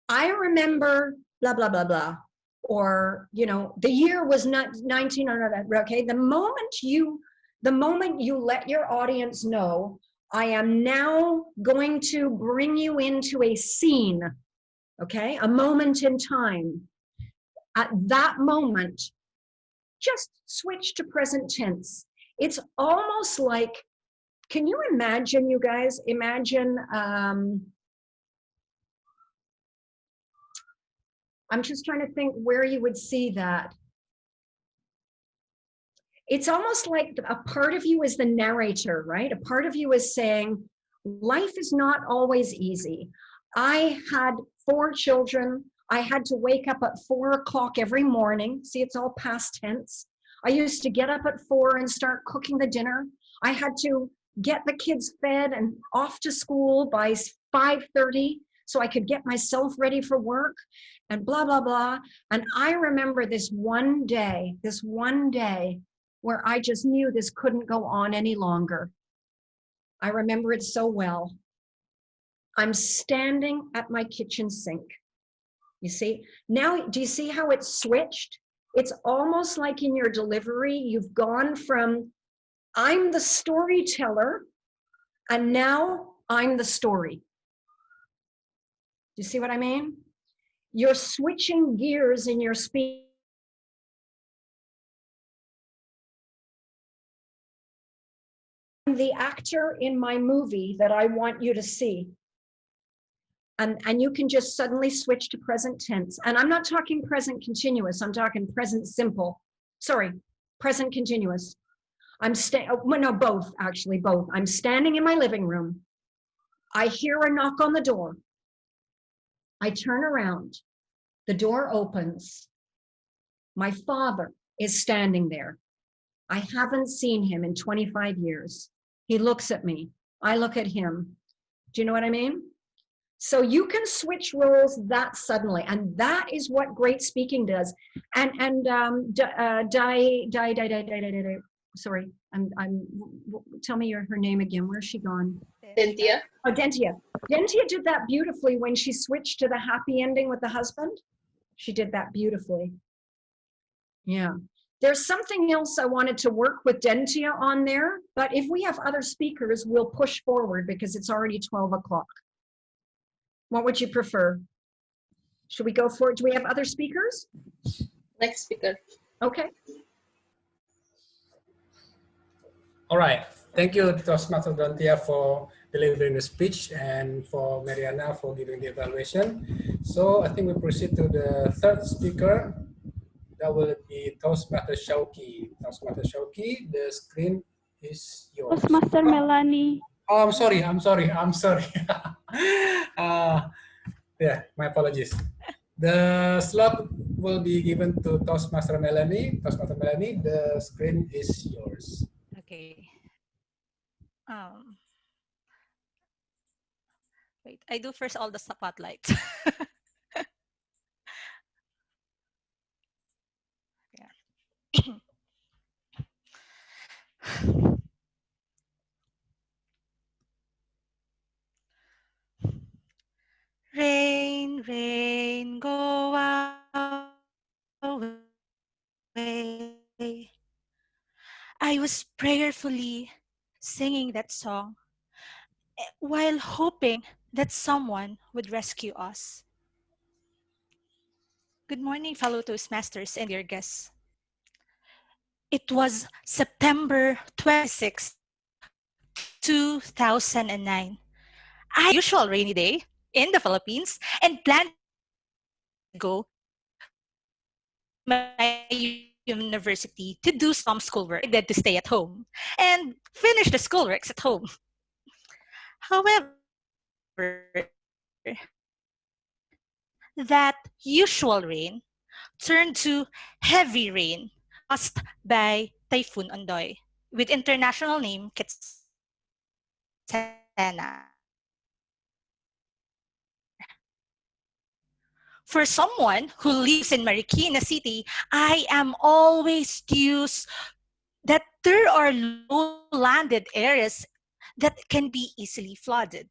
I remember blah, blah, blah, blah, or, the year was not 1900, okay? The moment the moment you let your audience know, I am now going to bring you into a scene, okay, a moment in time. At that moment, just switch to present tense. It's almost like, can you imagine, you guys, imagine, I'm just trying to think where you would see that. It's almost like a part of you is the narrator, right? A part of you is saying, life is not always easy. I had 4 children. I had to wake up at 4 o'clock every morning. See, it's all past tense. I used to get up at 4 and start cooking the dinner. I had to get the kids fed and off to school by 5:30 so I could get myself ready for work and blah, blah, blah. And I remember this one day where I just knew this couldn't go on any longer. I remember it so well. I'm standing at my kitchen sink. You see, now, do you see how it's switched? It's almost like in your delivery, you've gone from, I'm the storyteller, and now I'm the story. Do you see what I mean? You're switching gears in your speech. The actor in my movie that I want you to see. And you can just suddenly switch to present tense. And I'm not talking present continuous, I'm talking present simple. Sorry, present continuous. Well, no, both, actually, both. I'm standing in my living room. I hear a knock on the door. I turn around. The door opens. My father is standing there. I haven't seen him in 25 years. He looks at me. I look at him. Do you know what I mean? So you can switch roles that suddenly, and that is what great speaking does. Sorry, tell me her name again. Where's she gone? Dentia. Oh, Dentia. Dentia did that beautifully when she switched to the happy ending with the husband. She did that beautifully. Yeah. There's something else I wanted to work with Dentia on there, but if we have other speakers, we'll push forward because it's already 12 o'clock. What would you prefer? Should we go for it? Do we have other speakers? Next speaker. Okay. All right. Thank you, Toastmaster Dentia, for delivering the speech and for Marianna for giving the evaluation. So I think we proceed to the third speaker. That will be Toastmaster Shauki. Toastmaster Shauki, the screen is yours. Toastmaster Melanie. Oh, I'm sorry. Yeah, my apologies. The slot will be given to Toastmaster Melanie. Toastmaster Melanie, the screen is yours. Okay. Wait, I do first all the spotlights. Yeah. Rain, rain, go away. I was prayerfully singing that song while hoping that someone would rescue us. Good morning, fellow Toastmasters and dear guests. It was September 26, 2009. I had a usual rainy day in the Philippines and planned to go to my university to do some schoolwork. I decided to stay at home and finish the schoolworks at home. However, that usual rain turned to heavy rain caused by Typhoon Ondoy, with international name Kitsena. For someone who lives in Marikina City, I am always used that there are low-landed areas that can be easily flooded.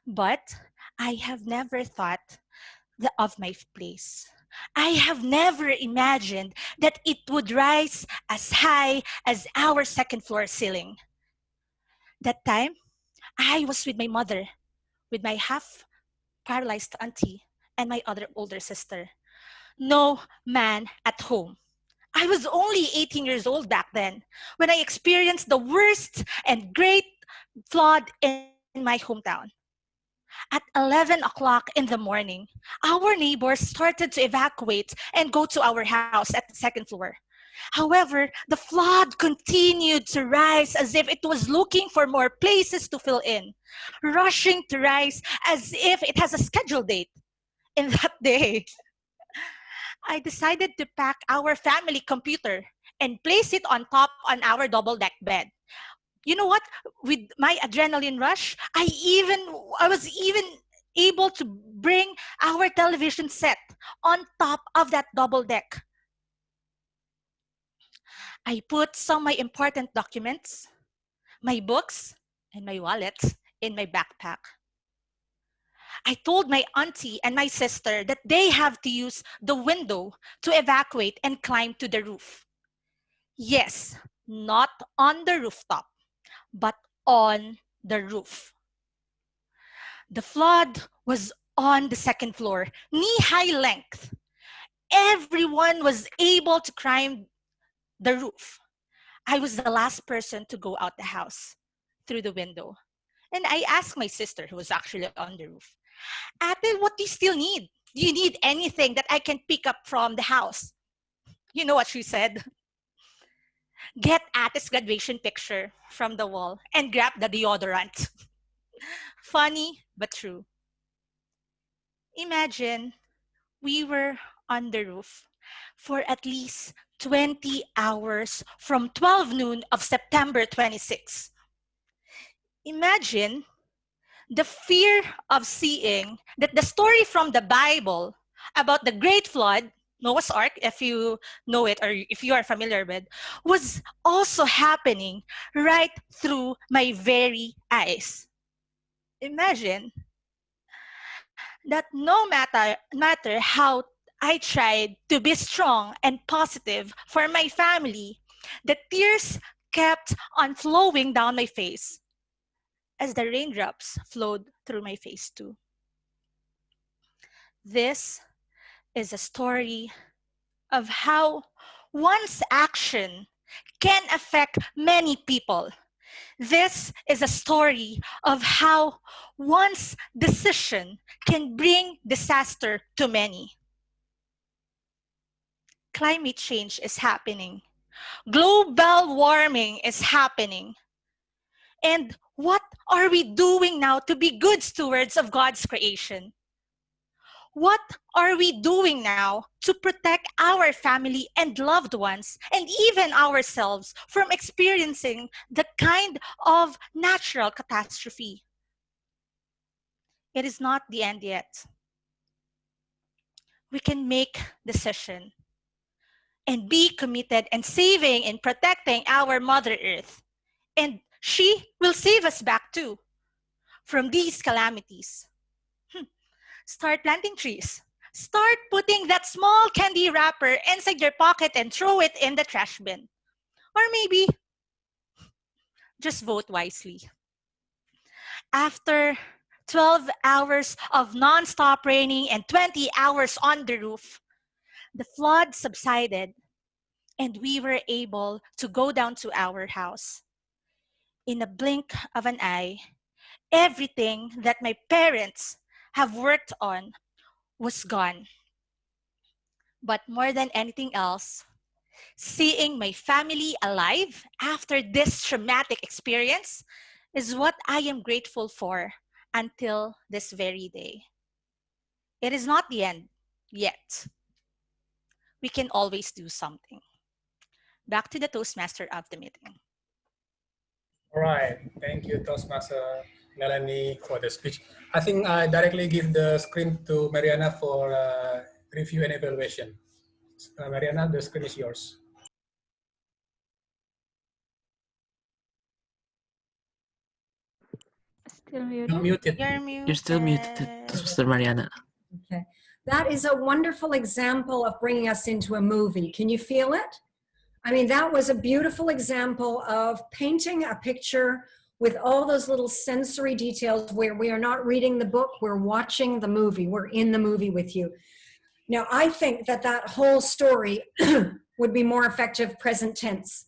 But I have never thought of my place. I have never imagined that it would rise as high as our second floor ceiling. That time, I was with my mother, with my half paralyzed auntie, and my other older sister. No man at home. I was only 18 years old back then when I experienced the worst and great flood in my hometown. At 11 o'clock in the morning, our neighbors started to evacuate and go to our house at the second floor. However, the flood continued to rise as if it was looking for more places to fill in, rushing to rise as if it has a scheduled date. In that day, I decided to pack our family computer and place it on top on our double deck bed. You know what? With my adrenaline rush, I was even able to bring our television set on top of that double deck. I put some of my important documents, my books, and my wallet in my backpack. I told my auntie and my sister that they have to use the window to evacuate and climb to the roof. Yes, not on the rooftop, but on the roof. The flood was on the second floor, knee-high length. Everyone was able to climb the roof. I was the last person to go out the house through the window. And I asked my sister, who was actually on the roof, Ate, what do you still need? Do you need anything that I can pick up from the house? You know what she said? Get Ate's graduation picture from the wall and grab the deodorant. Funny, but true. Imagine we were on the roof for at least 20 hours from 12 noon of September 26. Imagine the fear of seeing that the story from the Bible about the great flood, Noah's Ark, if you know it or if you are familiar with, was also happening right through my very eyes. Imagine that no matter how I tried to be strong and positive for my family, the tears kept on flowing down my face as the raindrops flowed through my face too. This is a story of how one's action can affect many people. This is a story of how one's decision can bring disaster to many. Climate change is happening. Global warming is happening. And what are we doing now to be good stewards of God's creation? What are we doing now to protect our family and loved ones, and even ourselves, from experiencing the kind of natural catastrophe? It is not the end yet. We can make decision and be committed and saving and protecting our Mother Earth. And she will save us back too from these calamities. Start planting trees. Start putting that small candy wrapper inside your pocket and throw it in the trash bin. Or maybe just vote wisely. After 12 hours of non-stop raining and 20 hours on the roof, the flood subsided and we were able to go down to our house. In a blink of an eye, everything that my parents have worked on was gone. But more than anything else, seeing my family alive after this traumatic experience is what I am grateful for until this very day. It is not the end yet. We can always do something. Back to the Toastmaster of the meeting. All right, thank you, Toastmaster Melanie, for the speech. I think I directly give the screen to Marianna for review and evaluation. Marianna, the screen is yours. Still muted. You're muted. You're muted. You're still muted, Mr. Mariana. Okay. That is a wonderful example of bringing us into a movie. Can you feel it? I mean, that was a beautiful example of painting a picture with all those little sensory details where we are not reading the book, we're watching the movie, we're in the movie with you. Now, I think that that whole story would be more effective present tense.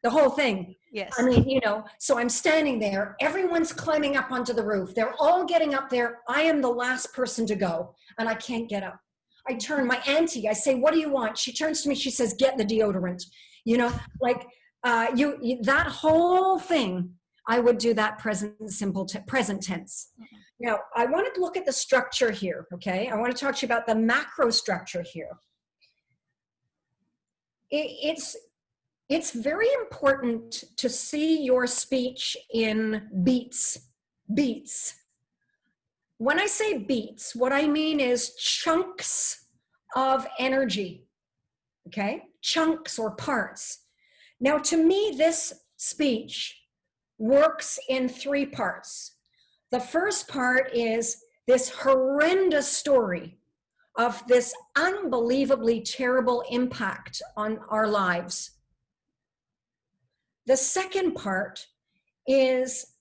The whole thing. Yes. I mean, you know, so I'm standing there, everyone's climbing up onto the roof. They're all getting up there. I am the last person to go and I can't get up. I turn, my auntie, I say, what do you want? She turns to me, she says, get the deodorant. You know, like that whole thing, I would do that present tense. Now, I want to look at the structure here, okay? I want to talk to you about the macro structure here. It's very important to see your speech in beats. Beats. When I say beats, what I mean is chunks of energy, okay? Chunks or parts. Now, to me, this speech works in 3 parts. The first part is this horrendous story of this unbelievably terrible impact on our lives. The second part is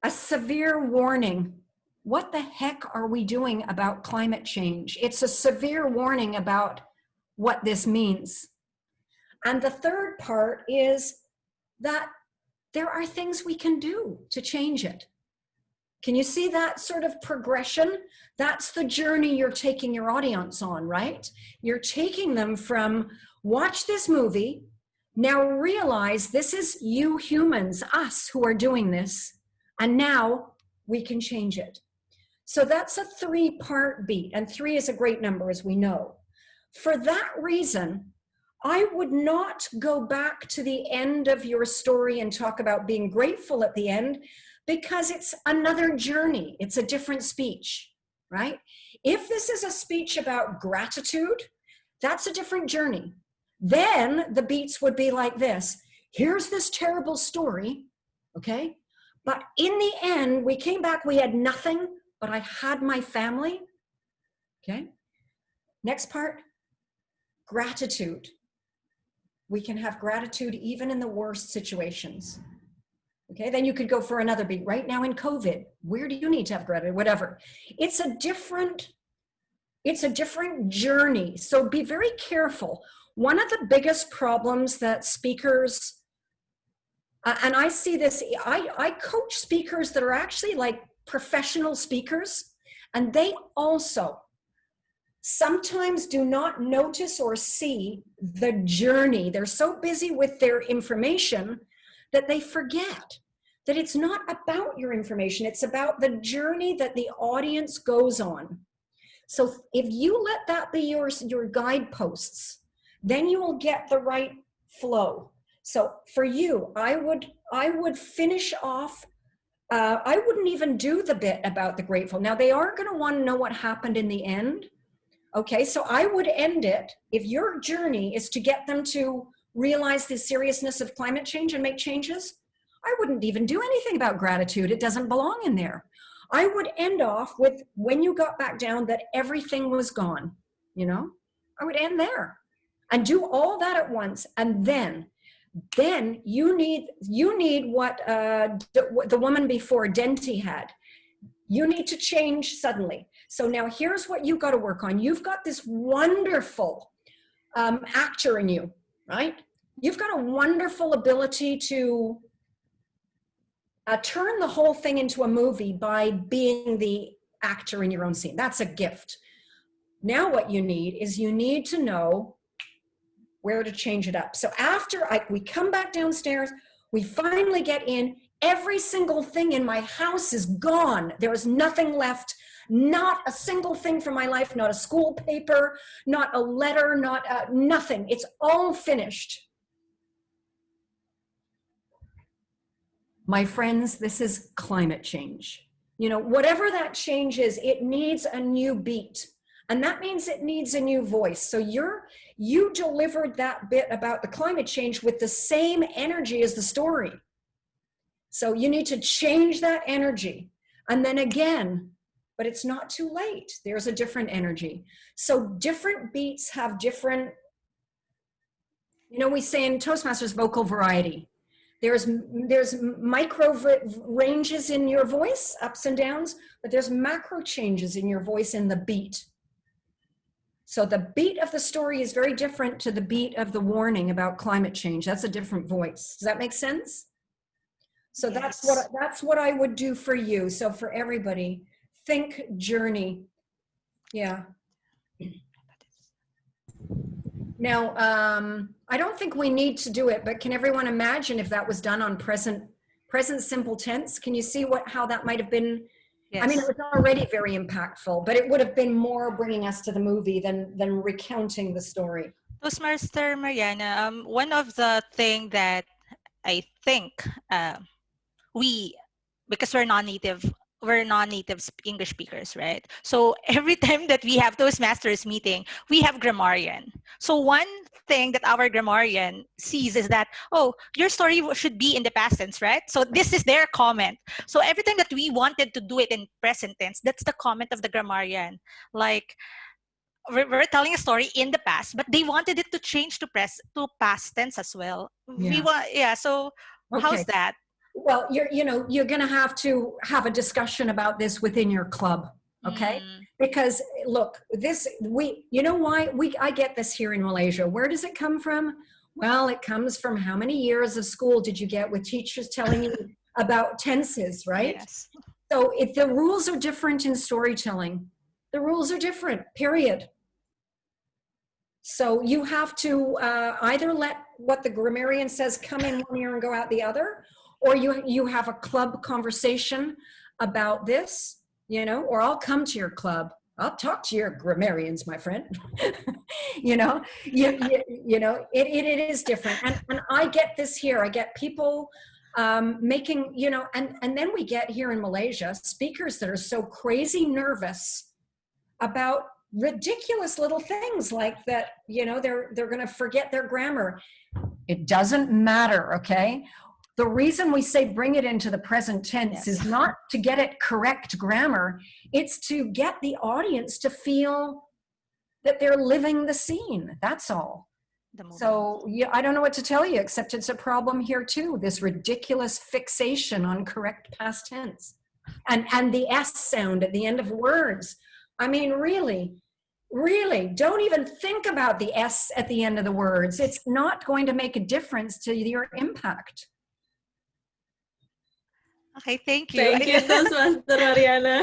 a severe warning. What the heck are we doing about climate change? It's a severe warning about what this means. And the third part is that there are things we can do to change it. Can you see that sort of progression? That's the journey you're taking your audience on, right? You're taking them from watch this movie, now realize this is you humans, us who are doing this, and now we can change it. So that's a 3-part beat, and 3 is a great number, as we know. For that reason, I would not go back to the end of your story and talk about being grateful at the end, because it's another journey. It's a different speech, right? If this is a speech about gratitude, that's a different journey. Then the beats would be like this. Here's this terrible story, okay? But in the end, we came back, we had nothing, but I had my family, okay? Next part, gratitude. We can have gratitude even in the worst situations. Okay, then you could go for another beat. Right now in COVID, where do you need to have gratitude? Whatever. It's a different journey. So be very careful. One of the biggest problems that speakers, and I see this, I coach speakers that are actually like professional speakers, and they also sometimes do not notice or see the journey. They're so busy with their information that they forget that it's not about your information, it's about the journey that the audience goes on. So if you let that be your guideposts, then you will get the right flow. So for you, I would finish off, I wouldn't even do the bit about the grateful. Now they are gonna wanna know what happened in the end. Okay, so I would end it, if your journey is to get them to realize the seriousness of climate change and make changes, I wouldn't even do anything about gratitude. It doesn't belong in there. I would end off with when you got back down that everything was gone, you know? I would end there and do all that at once. And then you need what the woman before, Denti, had. You need to change suddenly. So now here's what you've got to work on. You've got this wonderful actor in you, right? You've got a wonderful ability to turn the whole thing into a movie by being the actor in your own scene. That's a gift. Now what you need is you need to know where to change it up. So after we come back downstairs, we finally get in, every single thing in my house is gone. There is nothing left, not a single thing from my life, not a school paper, not a letter, not nothing. It's all finished. My friends, this is climate change. You know, whatever that change is, it needs a new beat. And that means it needs a new voice. So you delivered that bit about the climate change with the same energy as the story. So you need to change that energy. And then again, but it's not too late. There's a different energy. So different beats have different, you know, we say in Toastmasters vocal variety. There's micro ranges in your voice, ups and downs, but there's macro changes in your voice in the beat. So the beat of the story is very different to the beat of the warning about climate change. That's a different voice. Does that make sense? So Yes. that's what I would do for you. So for everybody, think journey. Yeah. Now, I don't think we need to do it, but can everyone imagine if that was done on present simple tense? Can you see how that might have been? Yes. I mean, it was already very impactful, but it would have been more bringing us to the movie than recounting the story. Toastmaster Marianna, one of the thing that I think because we're non-native English speakers, right? So every time that we have Toastmasters meeting, we have grammarian. So one thing that our grammarian sees is that, oh, your story should be in the past tense, right? So this is their comment. So every time that we wanted to do it in present tense, that's the comment of the grammarian. Like, we're telling a story in the past, but they wanted it to change to past tense as well. Yeah. So Okay. how's that? Well, you're going to have a discussion about this within your club, okay? Because look, you know why I get this here in Malaysia. Where does it come from? Well, it comes from how many years of school did you get with teachers telling you about tenses, right? Yes. So if the rules are different in storytelling, the rules are different, period. So you have to either let what the grammarian says come in one ear and go out the other, or you have a club conversation about this, or I'll come to your club. I'll talk to your grammarians, my friend. it is different. And I get this here. I get people making, and then we get here in Malaysia, speakers that are so crazy nervous about ridiculous little things like that, they're going to forget their grammar. It doesn't matter, okay? The reason we say bring it into the present tense is not to get it correct grammar. It's to get the audience to feel that they're living the scene. That's all. So I don't know what to tell you, except it's a problem here too, this ridiculous fixation on correct past tense. And the S sound at the end of words. I mean, really, don't even think about the S at the end of the words. It's not going to make a difference to your impact. Okay, thank you. Thank you, Toastmaster Marianna.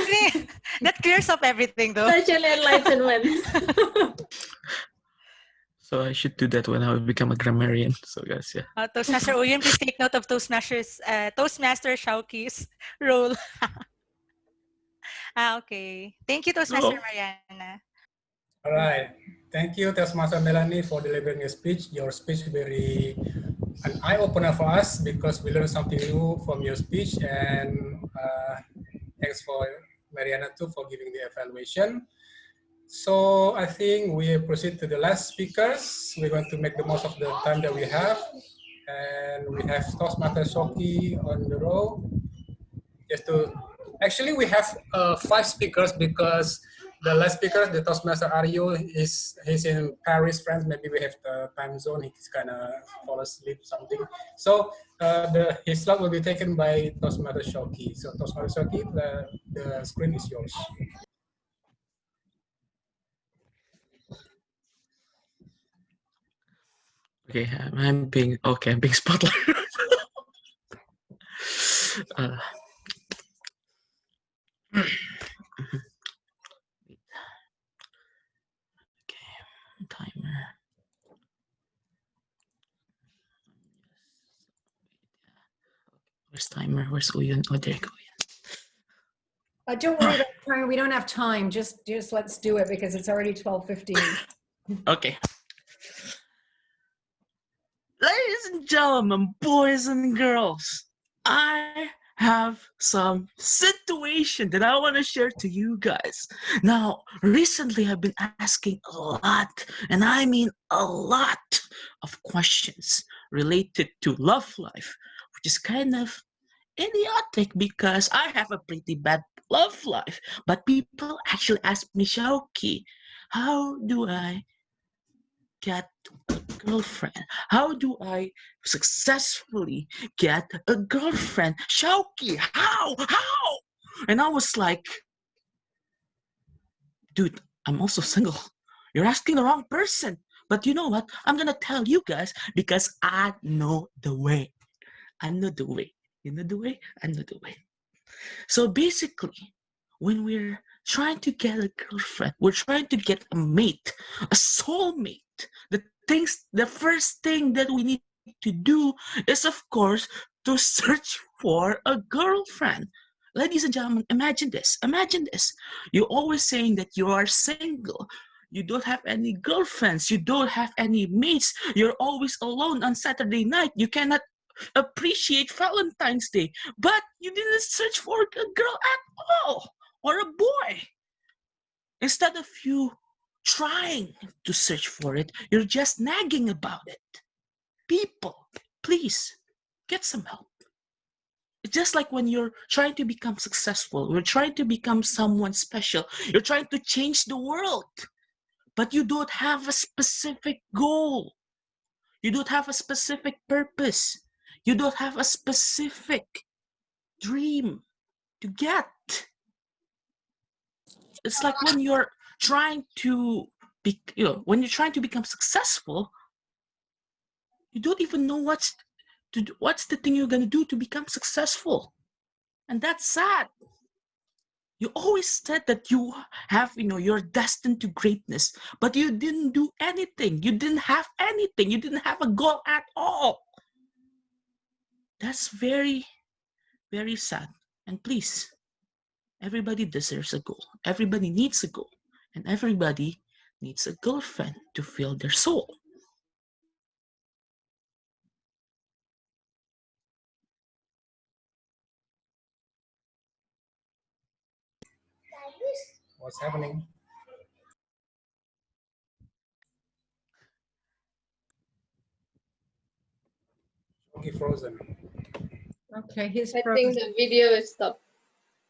That clears up everything, though. Such an enlightenment. So I should do that when I become a grammarian. So guys, yeah. Toastmaster Uyen, please take note of Toastmaster Shauki's role. Okay. Thank you, Toastmaster Marianna. All right. Thank you, Toastmaster Melanie, for delivering your speech. Your speech very an eye-opener for us because we learned something new from your speech. And thanks for Marianna too for giving the evaluation. So I think we proceed to the last speakers. We're going to make the most of the time that we have. And we have Toastmaster Shoki on the row. Actually, we have 5 speakers because the last speaker, the Toastmaster Aryo, he's in Paris, France. Maybe we have the time zone. He's kind of fall asleep something. So his slot will be taken by Toastmaster Shoki. So Toastmaster Shoki, the screen is yours. Okay, I'm being spotlight. Timer. Where's timer? Where's Uyen? Oh, there you go. Don't worry about time. We don't have time. Just let's do it because it's already 12:15. Okay. Ladies and gentlemen, boys and girls, I have some situation that I want to share to you guys. Now, recently I've been asking a lot, and I mean a lot of questions related to love life, which is kind of idiotic because I have a pretty bad love life. But people actually ask me, Shauki, how do I get a girlfriend? How do I successfully get a girlfriend? Shauki, how? How? And I was like, dude, I'm also single. You're asking the wrong person. But you know what? I'm gonna tell you guys because I know the way. I know the way. You know the way? I know the way. So basically, when we're trying to get a girlfriend, we're trying to get a mate, a soulmate. The first thing that we need to do is, of course, to search for a girlfriend. Ladies and gentlemen, imagine this. Imagine this. You're always saying that you are single. You don't have any girlfriends. You don't have any mates. You're always alone on Saturday night. You cannot appreciate Valentine's Day. But you didn't search for a girl at all or a boy. Instead of you trying to search for it, you're just nagging about it. People, please get some help. It's just like when you're trying to become successful, you're trying to become someone special, you're trying to change the world, but you don't have a specific goal. You don't have a specific purpose. You don't have a specific dream to get. It's like when you're trying to when you're trying to become successful, you don't even know what's the thing you're gonna do to become successful, and that's sad. You always said that you have, you're destined to greatness, but you didn't do anything. You didn't have anything. You didn't have a goal at all. That's very, very sad. And please, everybody deserves a goal. Everybody needs a goal. And everybody needs a girlfriend to fill their soul. What's happening? Okay, frozen. Okay, he's I frozen. think the video is stopped.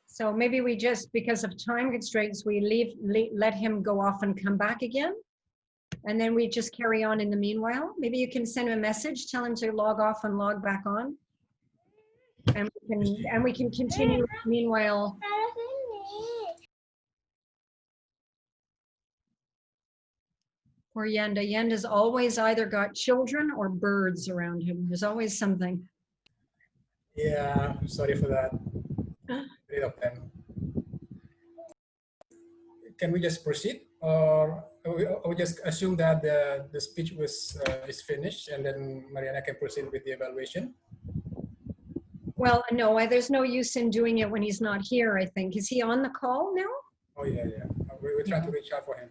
So maybe we just, because of time constraints, we let him go off and come back again. And then we just carry on in the meanwhile. Maybe you can send him a message, tell him to log off and log back on. And we can continue meanwhile. Poor Yenda. Yenda's always either got children or birds around him. There's always something. Yeah, sorry for that. Rid of them. Can we just proceed, or we just assume that the speech is finished, and then Marianna can proceed with the evaluation? Well, no, there's no use in doing it when he's not here, I think. Is he on the call now? Oh, yeah. We're trying to reach out for him.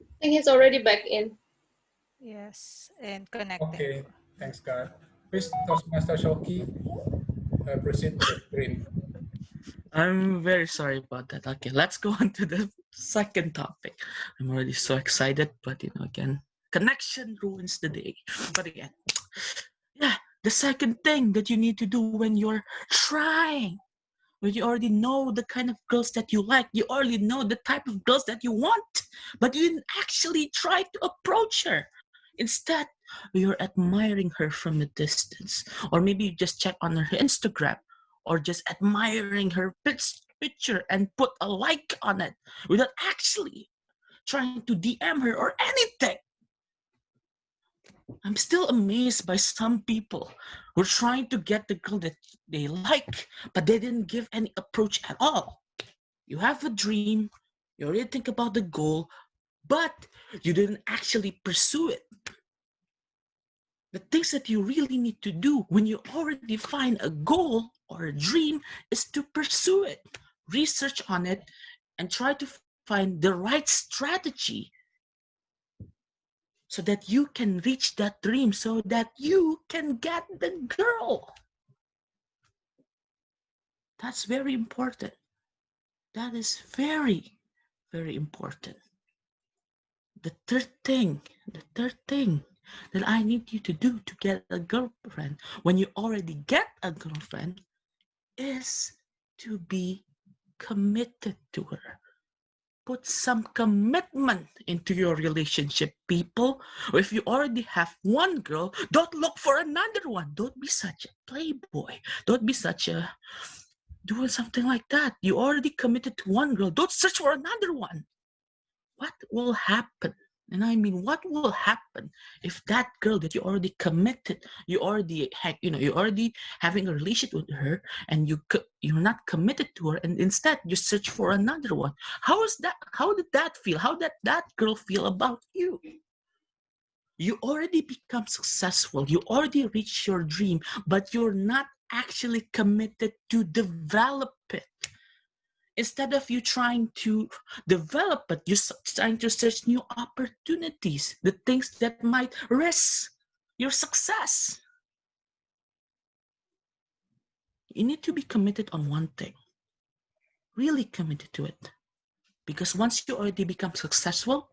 I think he's already back in. Yes, and connected. Okay, thanks, God. Please, Toastmaster Shoki, proceed with the screen. I'm very sorry about that. Okay, let's go on to the second topic. I'm already so excited, but again, connection ruins the day. But again, yeah, the second thing that you need to do when you're trying, when you already know the kind of girls that you like, you already know the type of girls that you want, but you didn't actually try to approach her. Instead, you're admiring her from a distance, or maybe you just check on her Instagram, or just admiring her picture and put a like on it without actually trying to DM her or anything. I'm still amazed by some people who are trying to get the girl that they like, but they didn't give any approach at all. You have a dream, you already think about the goal, but you didn't actually pursue it. The things that you really need to do when you already find a goal or a dream is to pursue it, research on it, and try to find the right strategy so that you can reach that dream, so that you can get the girl. That's very important. That is very, very important. The third thing that I need you to do to get a girlfriend when you already get a girlfriend is to be committed to her. Put some commitment into your relationship, people. If you already have one girl, don't look for another one. Don't be such a playboy. Don't be such a doing something like that. You already committed to one girl. Don't search for another one. What will happen? And I mean, what will happen if that girl that you already committed, you already you're already having a relationship with her, and you're not committed to her, and instead you search for another one? How is that? How did that feel? How did that girl feel about you? You already become successful. You already reached your dream, but you're not actually committed to develop it. Instead of you trying to develop it, you're trying to search new opportunities, the things that might risk your success. You need to be committed on one thing, really committed to it. Because once you already become successful,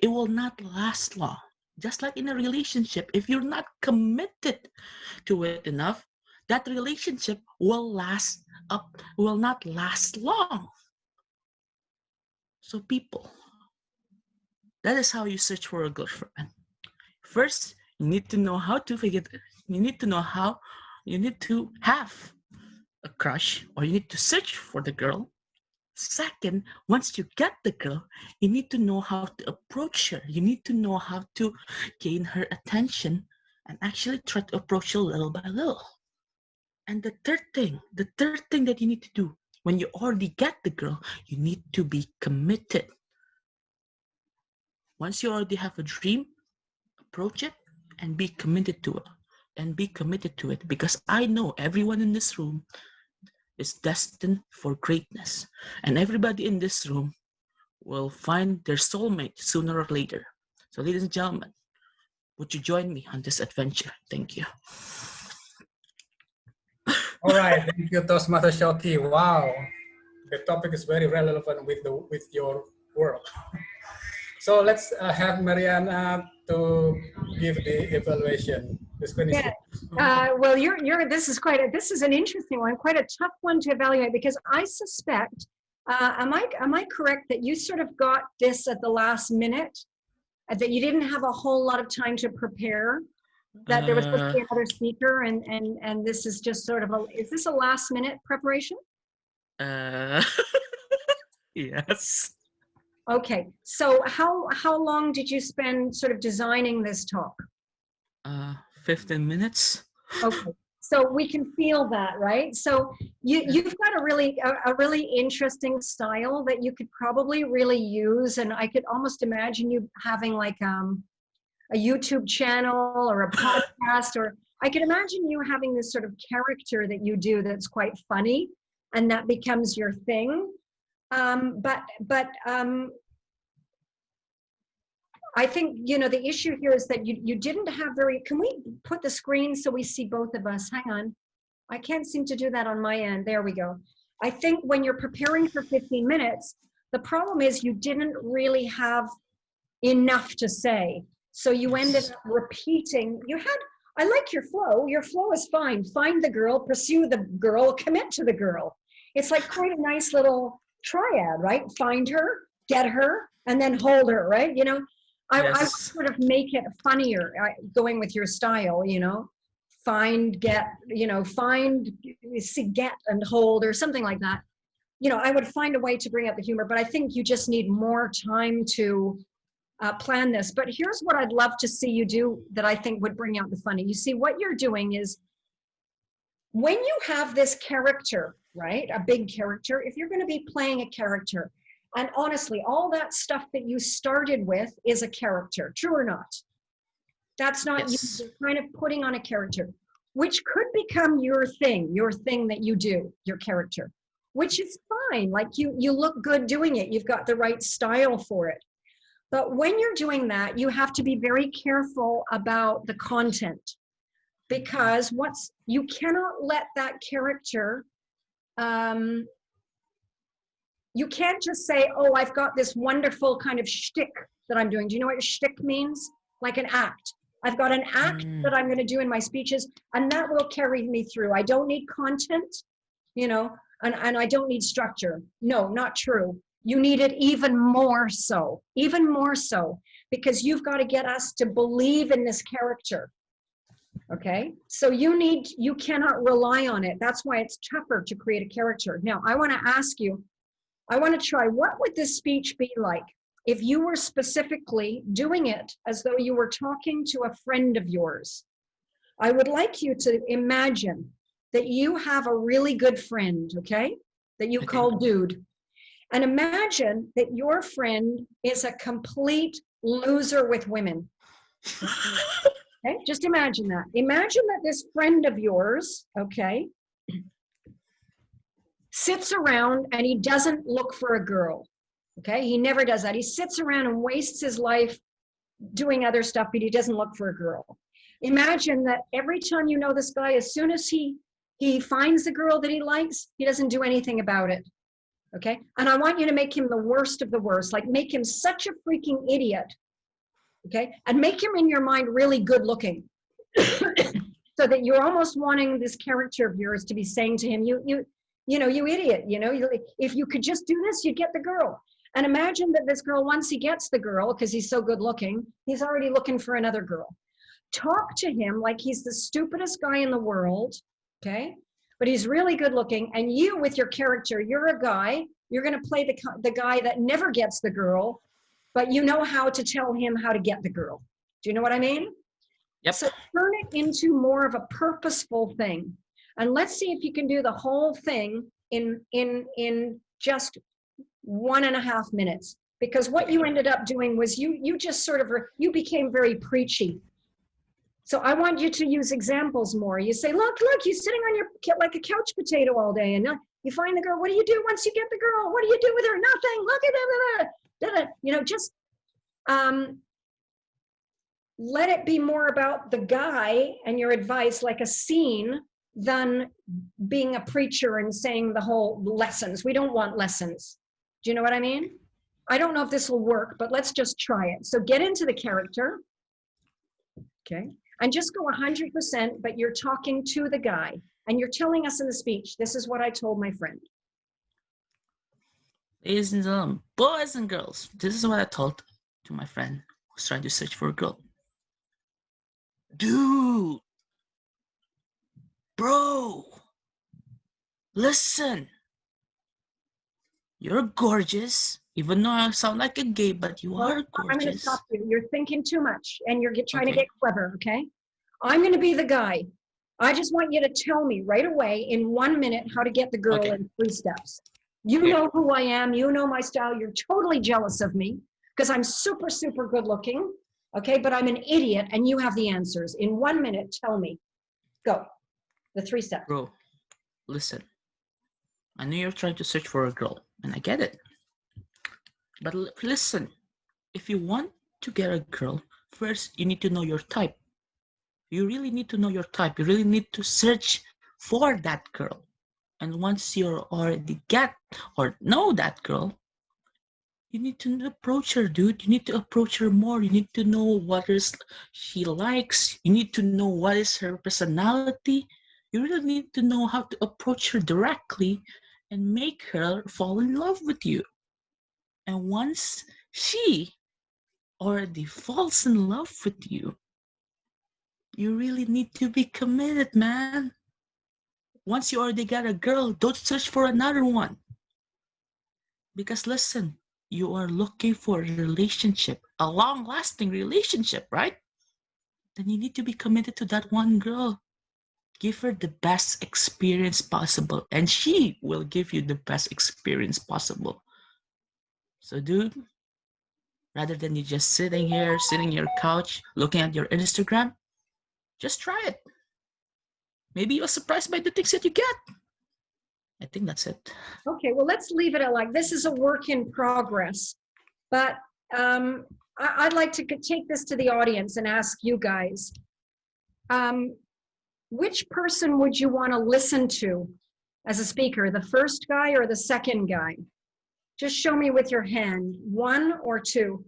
it will not last long. Just like in a relationship, if you're not committed to it enough, that relationship will not last long. So people, that is how you search for a girlfriend. First, you need to know how to you need to have a crush, or you need to search for the girl. Second, once you get the girl, you need to know how to approach her. You need to know how to gain her attention and actually try to approach her little by little. And the third thing that you need to do when you already get the girl, you need to be committed. Once you already have a dream, approach it and be committed to it. And be committed to it, because I know everyone in this room is destined for greatness. And everybody in this room will find their soulmate sooner or later. So ladies and gentlemen, would you join me on this adventure? Thank you. All right, thank you, Toastmaster Shoki. Wow, the topic is very relevant with your work. So let's have Marianna to give the evaluation. The screen is well, this is an interesting one, quite a tough one to evaluate, because I suspect, am I correct that you sort of got this at the last minute, that you didn't have a whole lot of time to prepare, that there was supposed to be another speaker, and this is just sort of is this a last minute preparation? Yes. Okay, so how long did you spend sort of designing this talk? 15 minutes. Okay, so we can feel that, right? So you've got a really interesting style that you could probably really use, and I could almost imagine you having like a YouTube channel or a podcast, or I could imagine you having this sort of character that you do that's quite funny, and that becomes your thing. I think, the issue here is that you didn't have can we put the screen so we see both of us? Hang on. I can't seem to do that on my end. There we go. I think when you're preparing for 15 minutes, the problem is you didn't really have enough to say. So you ended up repeating. I like your flow. Your flow is fine. Find the girl, pursue the girl, commit to the girl. It's like quite a nice little triad, right? Find her, get her, and then hold her, right? I would sort of make it funnier going with your style, find, get, get and hold, or something like that. I would find a way to bring out the humor, but I think you just need more time to plan this. But here's what I'd love to see you do that I think would bring out the funny. You see, what you're doing is, when you have this character, right, a big character, if you're going to be playing a character, and honestly, all that stuff that you started with is a character, true or not? That's not you. You're kind of putting on a character, which could become your thing that you do, your character, which is fine. Like you look good doing it. You've got the right style for it. But when you're doing that, you have to be very careful about the content, because you cannot let that character, you can't just say, oh, I've got this wonderful kind of shtick that I'm doing. Do you know what shtick means? Like an act. I've got an act that I'm going to do in my speeches, and that will carry me through. I don't need content, you know, and I don't need structure. No, not true. You need it even more so, because you've got to get us to believe in this character. Okay, so you cannot rely on it. That's why it's tougher to create a character. Now, I want to ask you, I want to try, what would this speech be like if you were specifically doing it as though you were talking to a friend of yours? I would like you to imagine that you have a really good friend, okay, that you call Dude. And imagine that your friend is a complete loser with women. Okay, just imagine that. Imagine that this friend of yours, okay, sits around and he doesn't look for a girl. Okay, he never does that. He sits around and wastes his life doing other stuff, but he doesn't look for a girl. Imagine that every time you know this guy, as soon as he finds the girl that he likes, he doesn't do anything about it. Okay, and I want you to make him the worst of the worst, like make him such a freaking idiot. Okay, and make him in your mind really good looking, so that you're almost wanting this character of yours to be saying to him, you know, you idiot, you know, if you could just do this, you'd get the girl. And imagine that this girl, once he gets the girl, because he's so good looking, he's already looking for another girl. Talk to him like he's the stupidest guy in the world, okay? But he's really good looking, and you, with your character, you're a guy, you're gonna play the guy that never gets the girl, but you know how to tell him how to get the girl. Do you know what I mean? Yep. So turn it into more of a purposeful thing. And let's see if you can do the whole thing in just 1.5 minutes. Because what you ended up doing was you just sort of, you became very preachy. So I want you to use examples more. You say, look, you're sitting on your, like a couch potato all day, and you find the girl, what do you do once you get the girl? What do you do with her? Nothing, look at it. You know, just let it be more about the guy and your advice, like a scene, than being a preacher and saying the whole lessons. We don't want lessons. Do you know what I mean? I don't know if this will work, but let's just try it. So get into the character, okay? And just go 100%, but you're talking to the guy and you're telling us in the speech, this is what I told my friend. Ladies and gentlemen, boys and girls, this is what I told to my friend who's trying to search for a girl. Dude, bro, listen. You're gorgeous, even though I sound like a gay, but you are gorgeous. I'm going to stop you. You're thinking too much and you're trying to get clever, okay? I'm going to be the guy. I just want you to tell me right away in 1 minute how to get the girl in 3 steps. You know who I am. You know my style. You're totally jealous of me because I'm super, super good looking. Okay, but I'm an idiot and you have the answers. In 1 minute, tell me. Go. The 3 steps. Bro, listen. I know you're trying to search for a girl, and I get it. But listen, if you want to get a girl, first you need to know your type. You really need to know your type. You really need to search for that girl. And once you're already get or know that girl, you need to approach her, dude. You need to approach her more. You need to know what she likes. You need to know what is her personality. You really need to know how to approach her directly and make her fall in love with you. And once she already falls in love with you, you really need to be committed, man. Once you already got a girl, don't search for another one. Because listen, you are looking for a relationship, a long-lasting relationship, right? Then you need to be committed to that one girl. Give her the best experience possible, and she will give you the best experience possible. So, dude, rather than you just sitting on your couch, looking at your Instagram, just try it. Maybe you're surprised by the things that you get. I think that's it. Okay, well, let's leave it at like this is a work in progress. But I'd like to take this to the audience and ask you guys, which person would you want to listen to as a speaker, the first guy or the second guy? Just show me with your hand, 1 or 2.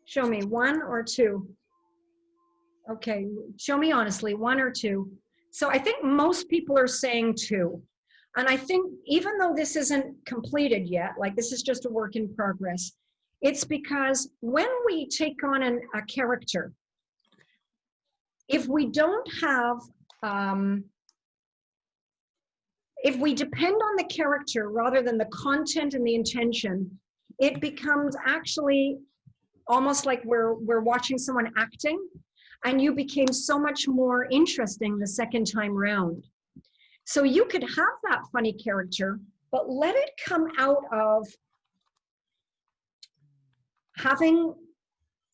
Show me 1 or 2. Okay, show me honestly, 1 or 2. So I think most people are saying 2. And I think even though this isn't completed yet, like this is just a work in progress, it's because when we take on a character, if we don't have, if we depend on the character rather than the content and the intention, it becomes actually almost like we're watching someone acting, and you became so much more interesting the second time round. So you could have that funny character, but let it come out of having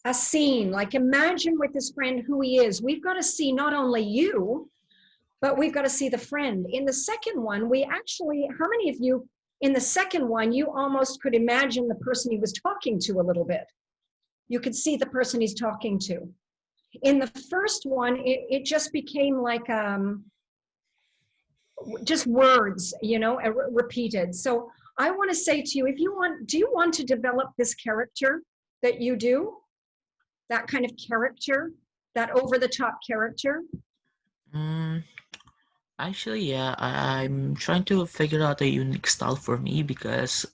a scene. Like imagine with this friend who he is. We've got to see not only you, but we've got to see the friend. In the second one, we actually, how many of you, in the second one, you almost could imagine the person he was talking to a little bit. You could see the person he's talking to. In the first one, it just became like just words, you know, repeated. So I want to say to you, if you want, do you want to develop this character that you do? That kind of character, that over-the-top character? Actually, yeah, I'm trying to figure out a unique style for me because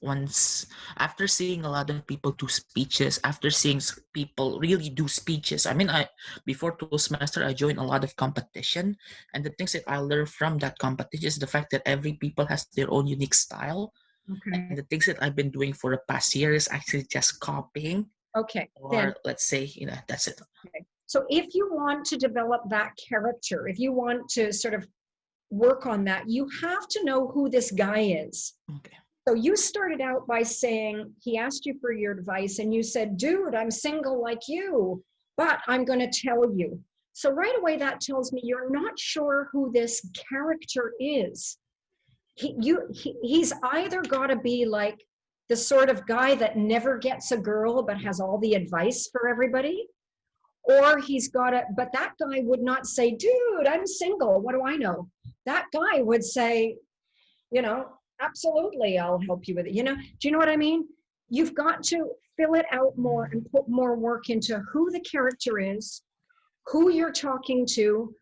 after seeing a lot of people do speeches, after seeing people really do speeches, I mean, before Toastmaster, I joined a lot of competition, and the things that I learned from that competition is the fact that every people has their own unique style. Okay. And the things that I've been doing for the past year is actually just copying. Okay. Or then, let's say, that's it. Okay. So if you want to develop that character, if you want to sort of work on that, you have to know who this guy is. Okay. So you started out by saying, he asked you for your advice and you said, dude, I'm single like you, but I'm going to tell you. So right away that tells me you're not sure who this character is. He's either got to be like the sort of guy that never gets a girl but has all the advice for everybody, or he's got to, but that guy would not say, dude, I'm single, what do I know? That guy would say, you know, absolutely, I'll help you with it. You know, do you know what I mean? You've got to fill it out more and put more work into who the character is, who you're talking to,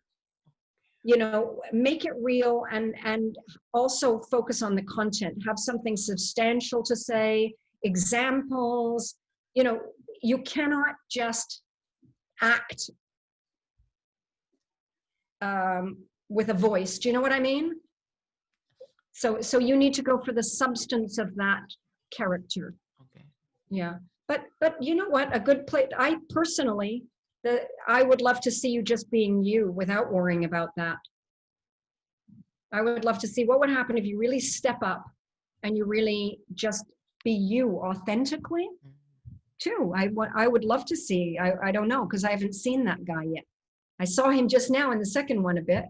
you know, make it real, and also focus on the content. Have something substantial to say, examples. You know, you cannot just act with a voice. Do you know what I mean? So you need to go for the substance of that character. Okay. Yeah, but you know what? A good play. I personally, I would love to see you just being you without worrying about that. I would love to see what would happen if you really step up and you really just be you authentically too. I would love to see. I don't know, because I haven't seen that guy yet. I saw him just now in the second one a bit,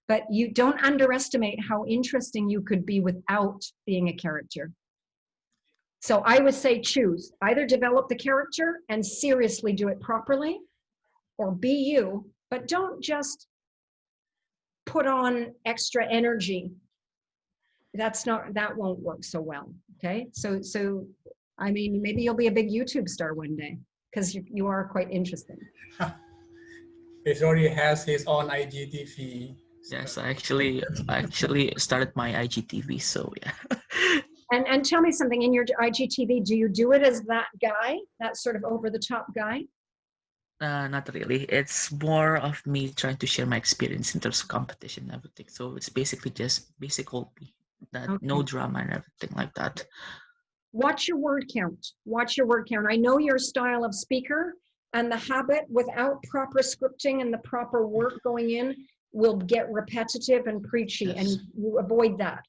but you don't underestimate how interesting you could be without being a character. So I would say choose. Either develop the character and seriously do it properly, or be you, but don't just put on extra energy. That won't work so well, okay? So I mean, maybe you'll be a big YouTube star one day, because you are quite interesting. He already has his own IGTV. Yes, I actually started my IGTV, so yeah. And tell me something, in your IGTV, do you do it as that guy, that sort of over-the-top guy? Not really. It's more of me trying to share my experience in terms of competition and everything. So it's basically just basic hobby, no drama and everything like that. Watch your word count. Watch your word count. I know your style of speaker, and the habit without proper scripting and the proper work going in will get repetitive and preachy, and you avoid that.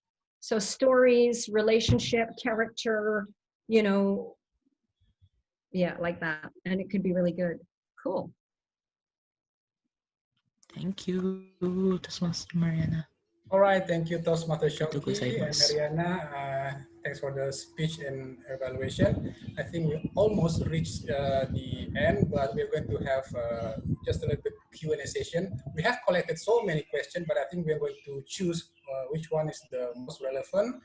So stories, relationship, character, you know, yeah, like that. And it could be really good. Cool. Thank you, Toastmaster Marianna. All right, thank you, Toastmaster Shoki and gozaimasu. Marianna. Thanks for the speech and evaluation. I think we almost reached the end, but we're going to have just a little bit Q&A session. We have collected so many questions, but I think we're going to choose which one is the most relevant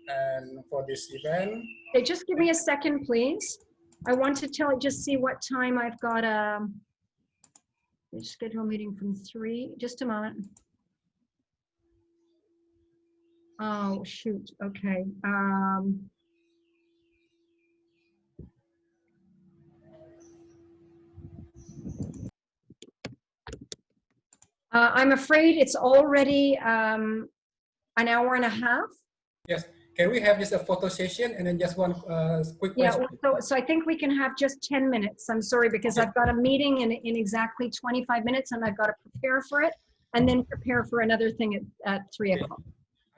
and for this event. Okay, just give me a second, please. I want to just see what time I've got. Schedule a meeting from 3. Just a moment. Oh, shoot. Okay. I'm afraid it's already an hour and a half. Yes. Can we have just a photo session and then just one quick question? Yeah, so I think we can have just 10 minutes. I'm sorry, because I've got a meeting in exactly 25 minutes and I've got to prepare for it and then prepare for another thing at 3 o'clock.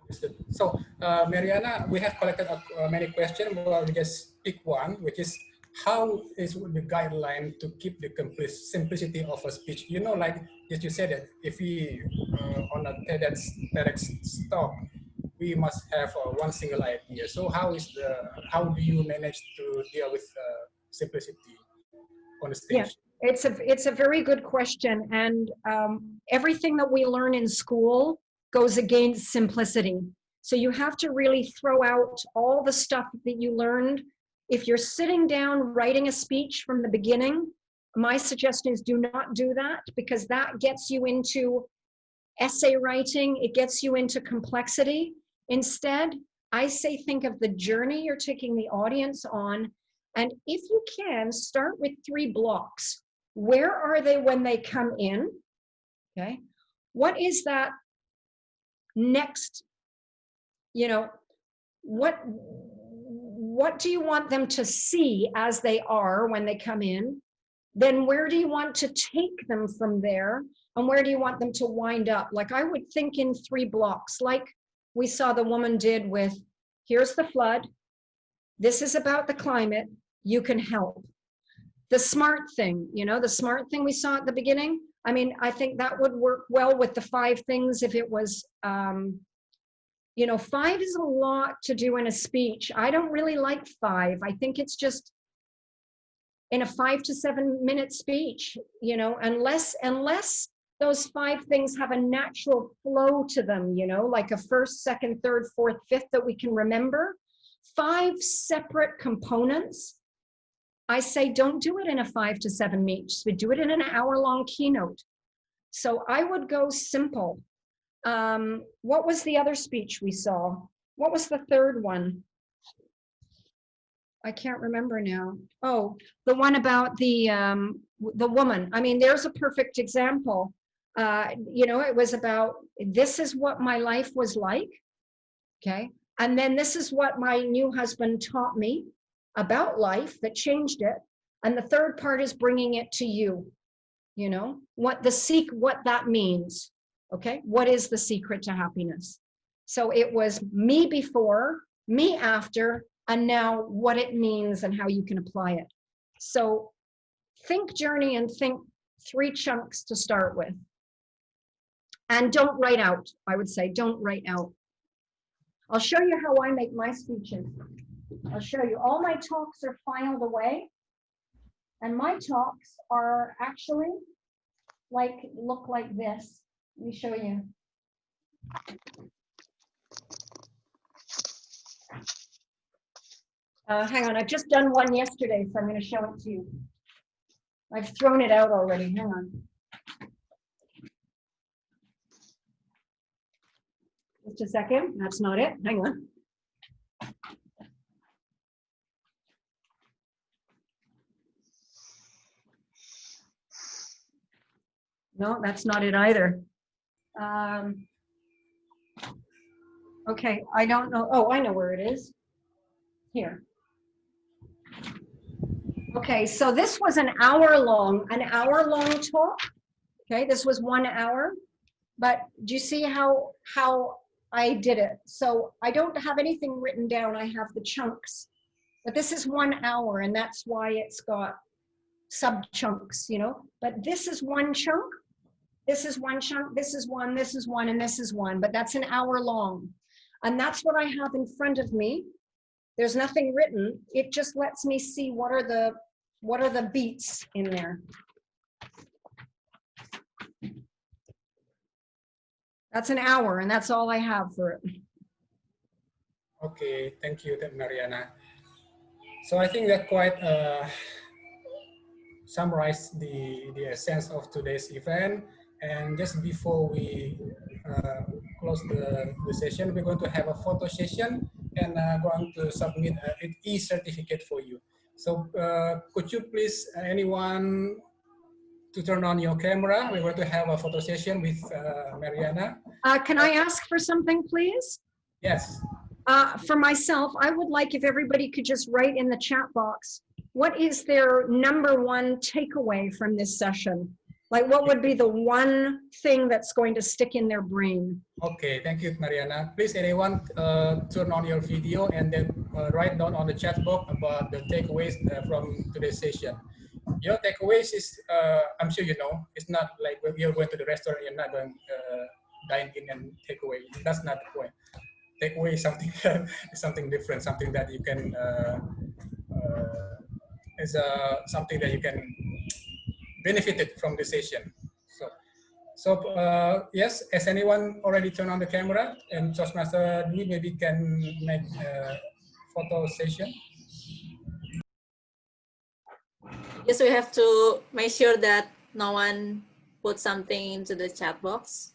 Understood. So, Marianna, we have collected many questions, but I'll just pick one, which is how is the guideline to keep the simplicity of a speech? You know, like as you said, that if we on a TEDx talk, we must have one single idea. So how do you manage to deal with simplicity on the stage? Yeah, it's a very good question, and everything that we learn in school goes against simplicity. So you have to really throw out all the stuff that you learned. If you're sitting down writing a speech from the beginning, my suggestion is do not do that, because that gets you into essay writing, it gets you into complexity. Instead, I say think of the journey you're taking the audience on, and if you can, start with 3 blocks. Where are they when they come in? Okay. What is that next, you know, what do you want them to see as they are when they come in? Then where do you want to take them from there? And where do you want them to wind up? Like, I would think in 3 blocks, like we saw the woman did with, here's the flood. This is about the climate. You can help. The smart thing, you know, the smart thing we saw at the beginning. I mean, I think that would work well with the 5 things if it was, you know, 5 is a lot to do in a speech. I don't really like 5. I think it's just in a 5 to 7 minute speech, you know, unless those 5 things have a natural flow to them, you know, like a first, second, third, fourth, fifth that we can remember. 5 separate components. I say don't do it in a 5 to 7 minutes, but do it in an hour-long keynote. So I would go simple. What was the other speech we saw? What was the third one? I can't remember now. Oh, the one about the woman. I mean, there's a perfect example. You know, it was about, this is what my life was like, okay? And then this is what my new husband taught me about life that changed it. And the third part is bringing it to you, you know, what that means, okay? What is the secret to happiness? So it was me before, me after, and now what it means and how you can apply it. So think journey and think 3 chunks to start with. And don't write out, I would say, don't write out. I'll show you how I make my speeches. I'll show you. All my talks are filed away. And my talks are actually look like this. Let me show you. Hang on, I've just done one yesterday, so I'm going to show it to you. I've thrown it out already. Hang on. Just a second. That's not it. Hang on. No, that's not it either. Okay, I don't know. Oh, I know where it is. Here. Okay, so this was an hour long talk. Okay, this was 1 hour. But do you see how I did it? So I don't have anything written down. I have the chunks. But this is 1 hour, and that's why it's got sub chunks, you know. But this is 1 chunk. This is 1 chunk. This is 1. This is 1, and this is 1. But that's an hour long, and that's what I have in front of me. There's nothing written. It just lets me see what are the beats in there. That's an hour, and that's all I have for it. Okay, thank you, Marianna. So I think that quite summarize the essence of today's event. And just before we close the session, we're going to have a photo session and going to submit an e-certificate for you. So could you please, anyone, to turn on your camera? We're going to have a photo session with Marianna. Can I ask for something, please? Yes. For myself, I would like if everybody could just write in the chat box, what is their #1 takeaway from this session? Like, what would be the one thing that's going to stick in their brain? Okay, thank you, Marianna. Please, anyone, turn on your video and then write down on the chat box about the takeaways from today's session. Your takeaways is, I'm sure you know, it's not like when you're going to the restaurant, you're not going dine in and take away. That's not the point. Takeaway is something something different, something that you can something that you can benefited from the session. So yes, has anyone already turned on the camera? And Toastmaster Dwi maybe can make a photo session. Yes, we have to make sure that no one put something into the chat box.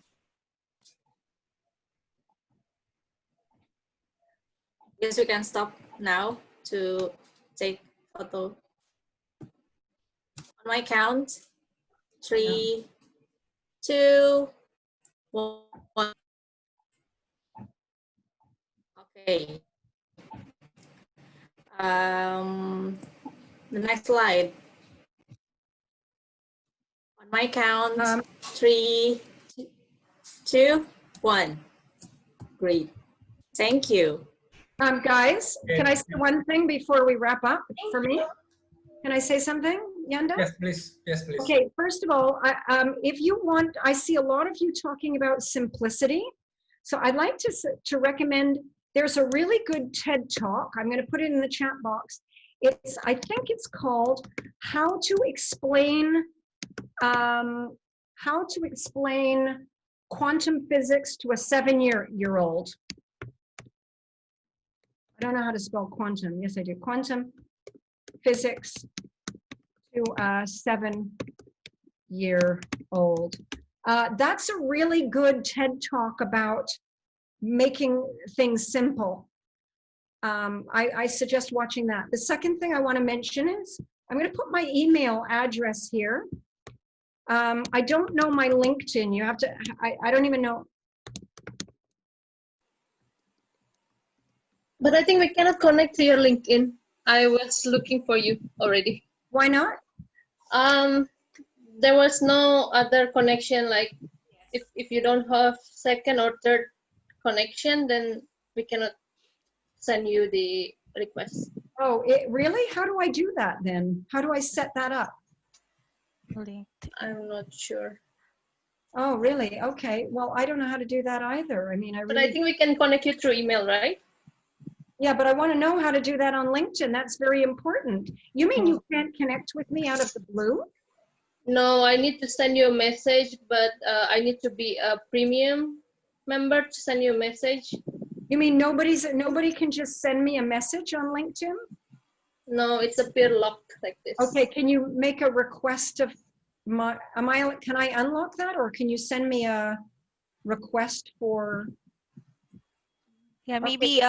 Yes, we can stop now to take photo. On my count, 3, 2, 1. Okay. The next slide. On my count, 3, 2, 1. Great. Thank you. Guys, can I say one thing before we wrap up for me? Can I say something, Yanda? Yes, please. Yes, please. Okay, first of all, if you want, I see a lot of you talking about simplicity. So I'd like to recommend, there's a really good TED Talk. I'm going to put it in the chat box. I think it's called How to Explain Quantum Physics to a 7-year-old. I don't know how to spell quantum. Yes, I do. Quantum physics to a 7-year-old. That's a really good TED Talk about making things simple. I suggest watching that. The second thing I want to mention is I'm going to put my email address here. I don't know my LinkedIn. You have to, I don't even know. But I think we cannot connect to your LinkedIn. I was looking for you already. Why not? There was no other connection. Like if you don't have second or third connection, then we cannot send you the request. Oh, really? How do I do that then? How do I set that up? I'm not sure. Oh, really? Okay. Well, I don't know how to do that either. I mean, But I think we can connect you through email, right? Yeah, but I want to know how to do that on LinkedIn. That's very important. You mean you can't connect with me out of the blue? No, I need to send you a message, but I need to be a premium member to send you a message. You mean nobody can just send me a message on LinkedIn? No, it's a peer locked like this. Okay, can you make a request of can I unlock that, or can you send me a request for? Yeah, maybe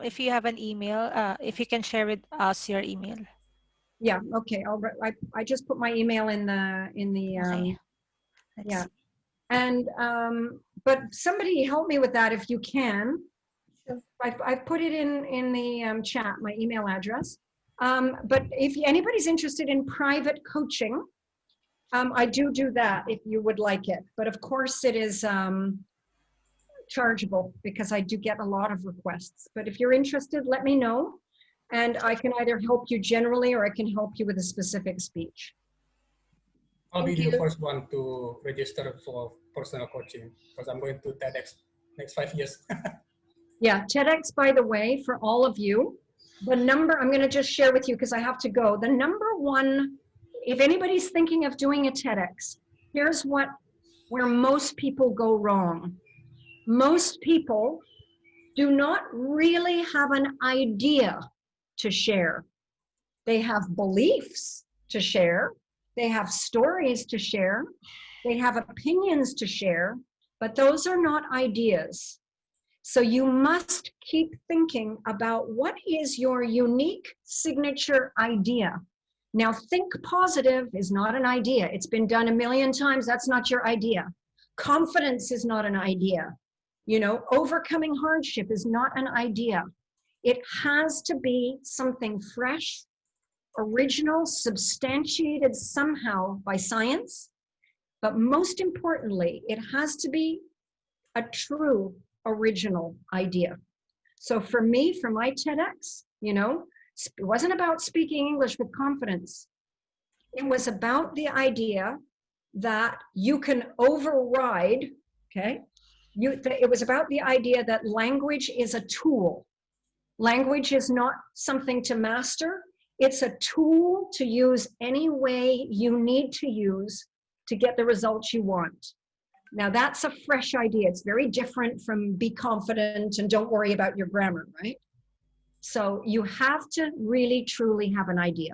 if you have an email, if you can share with us your email. Yeah, okay. I just put my email in the Okay. yeah. And but somebody help me with that if you can. Sure. I put it in the chat, my email address. But if anybody's interested in private coaching, I do that if you would like it. But of course it is chargeable because I do get a lot of requests. But if you're interested, let me know. And I can either help you generally or I can help you with a specific speech. I'll be the first one to register for personal coaching because I'm going to TEDx next 5 years. Yeah, TEDx, by the way, for all of you, the number, I'm going to just share with you because I have to go. The #1, if anybody's thinking of doing a TEDx, here's where most people go wrong. Most people do not really have an idea to share. They have beliefs to share. they have stories to share, they have opinions to share, but those are not ideas. So you must keep thinking about what is your unique signature idea. Now, think positive is not an idea. It's been done a million times. That's not your idea. Confidence is not an idea. You know, overcoming hardship is not an idea. It has to be something fresh, original, substantiated somehow by science. But most importantly, it has to be a true original idea. So for me, for my TEDx, you know, it wasn't about speaking English with confidence. It was about the idea that you can override, okay? It was about the idea that language is a tool. Language is not something to master. It's a tool to use any way you need to use to get the results you want. Now that's a fresh idea. It's very different from be confident and don't worry about your grammar, right? So you have to really, truly have an idea.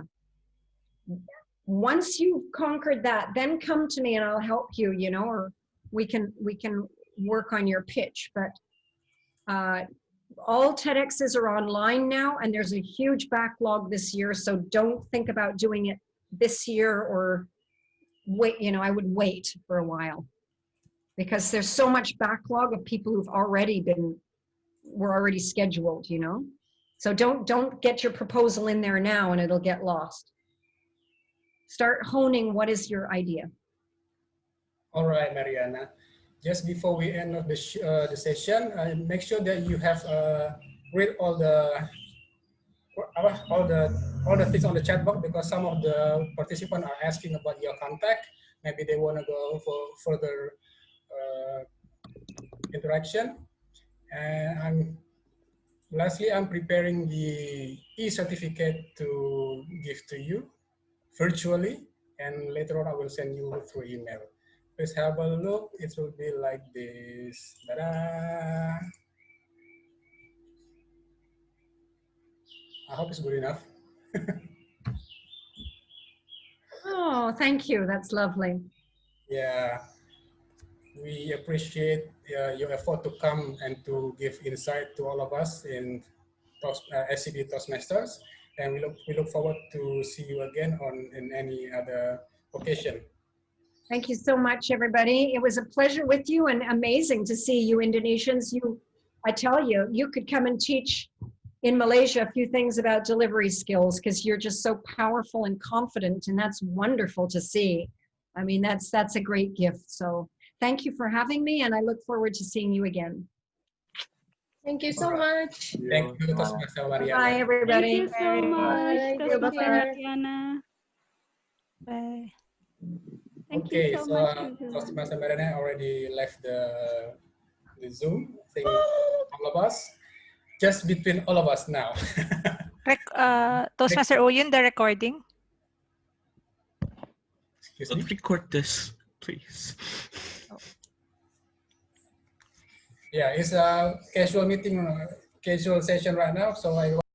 Once you've conquered that, then come to me and I'll help you, you know, or we can work on your pitch. But all TEDx's are online now, and there's a huge backlog this year. So don't think about doing it this year or wait, you know, I would wait for a while because there's so much backlog of people who've were already scheduled, you know. So don't get your proposal in there now and it'll get lost. Start honing what is your idea. All right, Marianna. Just before we end of the session, make sure that you have read all the things on the chat box, because some of the participants are asking about your contact. Maybe they want to go for further interaction. And lastly, I'm preparing the e-certificate to give to you virtually, and later on I will send you through email. Please have a look. It will be like this. Ta-da! I hope it's good enough. Oh, thank you. That's lovely. Yeah, we appreciate your effort to come and to give insight to all of us in SCBD Toastmasters, and we look forward to see you again in any other occasion. Thank you so much, everybody. It was a pleasure with you and amazing to see you Indonesians. I tell you, you could come and teach in Malaysia a few things about delivery skills because you're just so powerful and confident, and that's wonderful to see. I mean, that's a great gift. So thank you for having me, and I look forward to seeing you again. Thank you so much. Thank you, Toastmaster Marianna. Bye, everybody. Thank you so much, Toastmaster Marianna. Bye. Thank Okay, you so so much. Toastmaster Marianna already left the Zoom. I think all of us, just between all of us now. Toastmaster Oyun, the recording. Excuse me? Record this, please. Yeah, it's a casual meeting, casual session right now. So I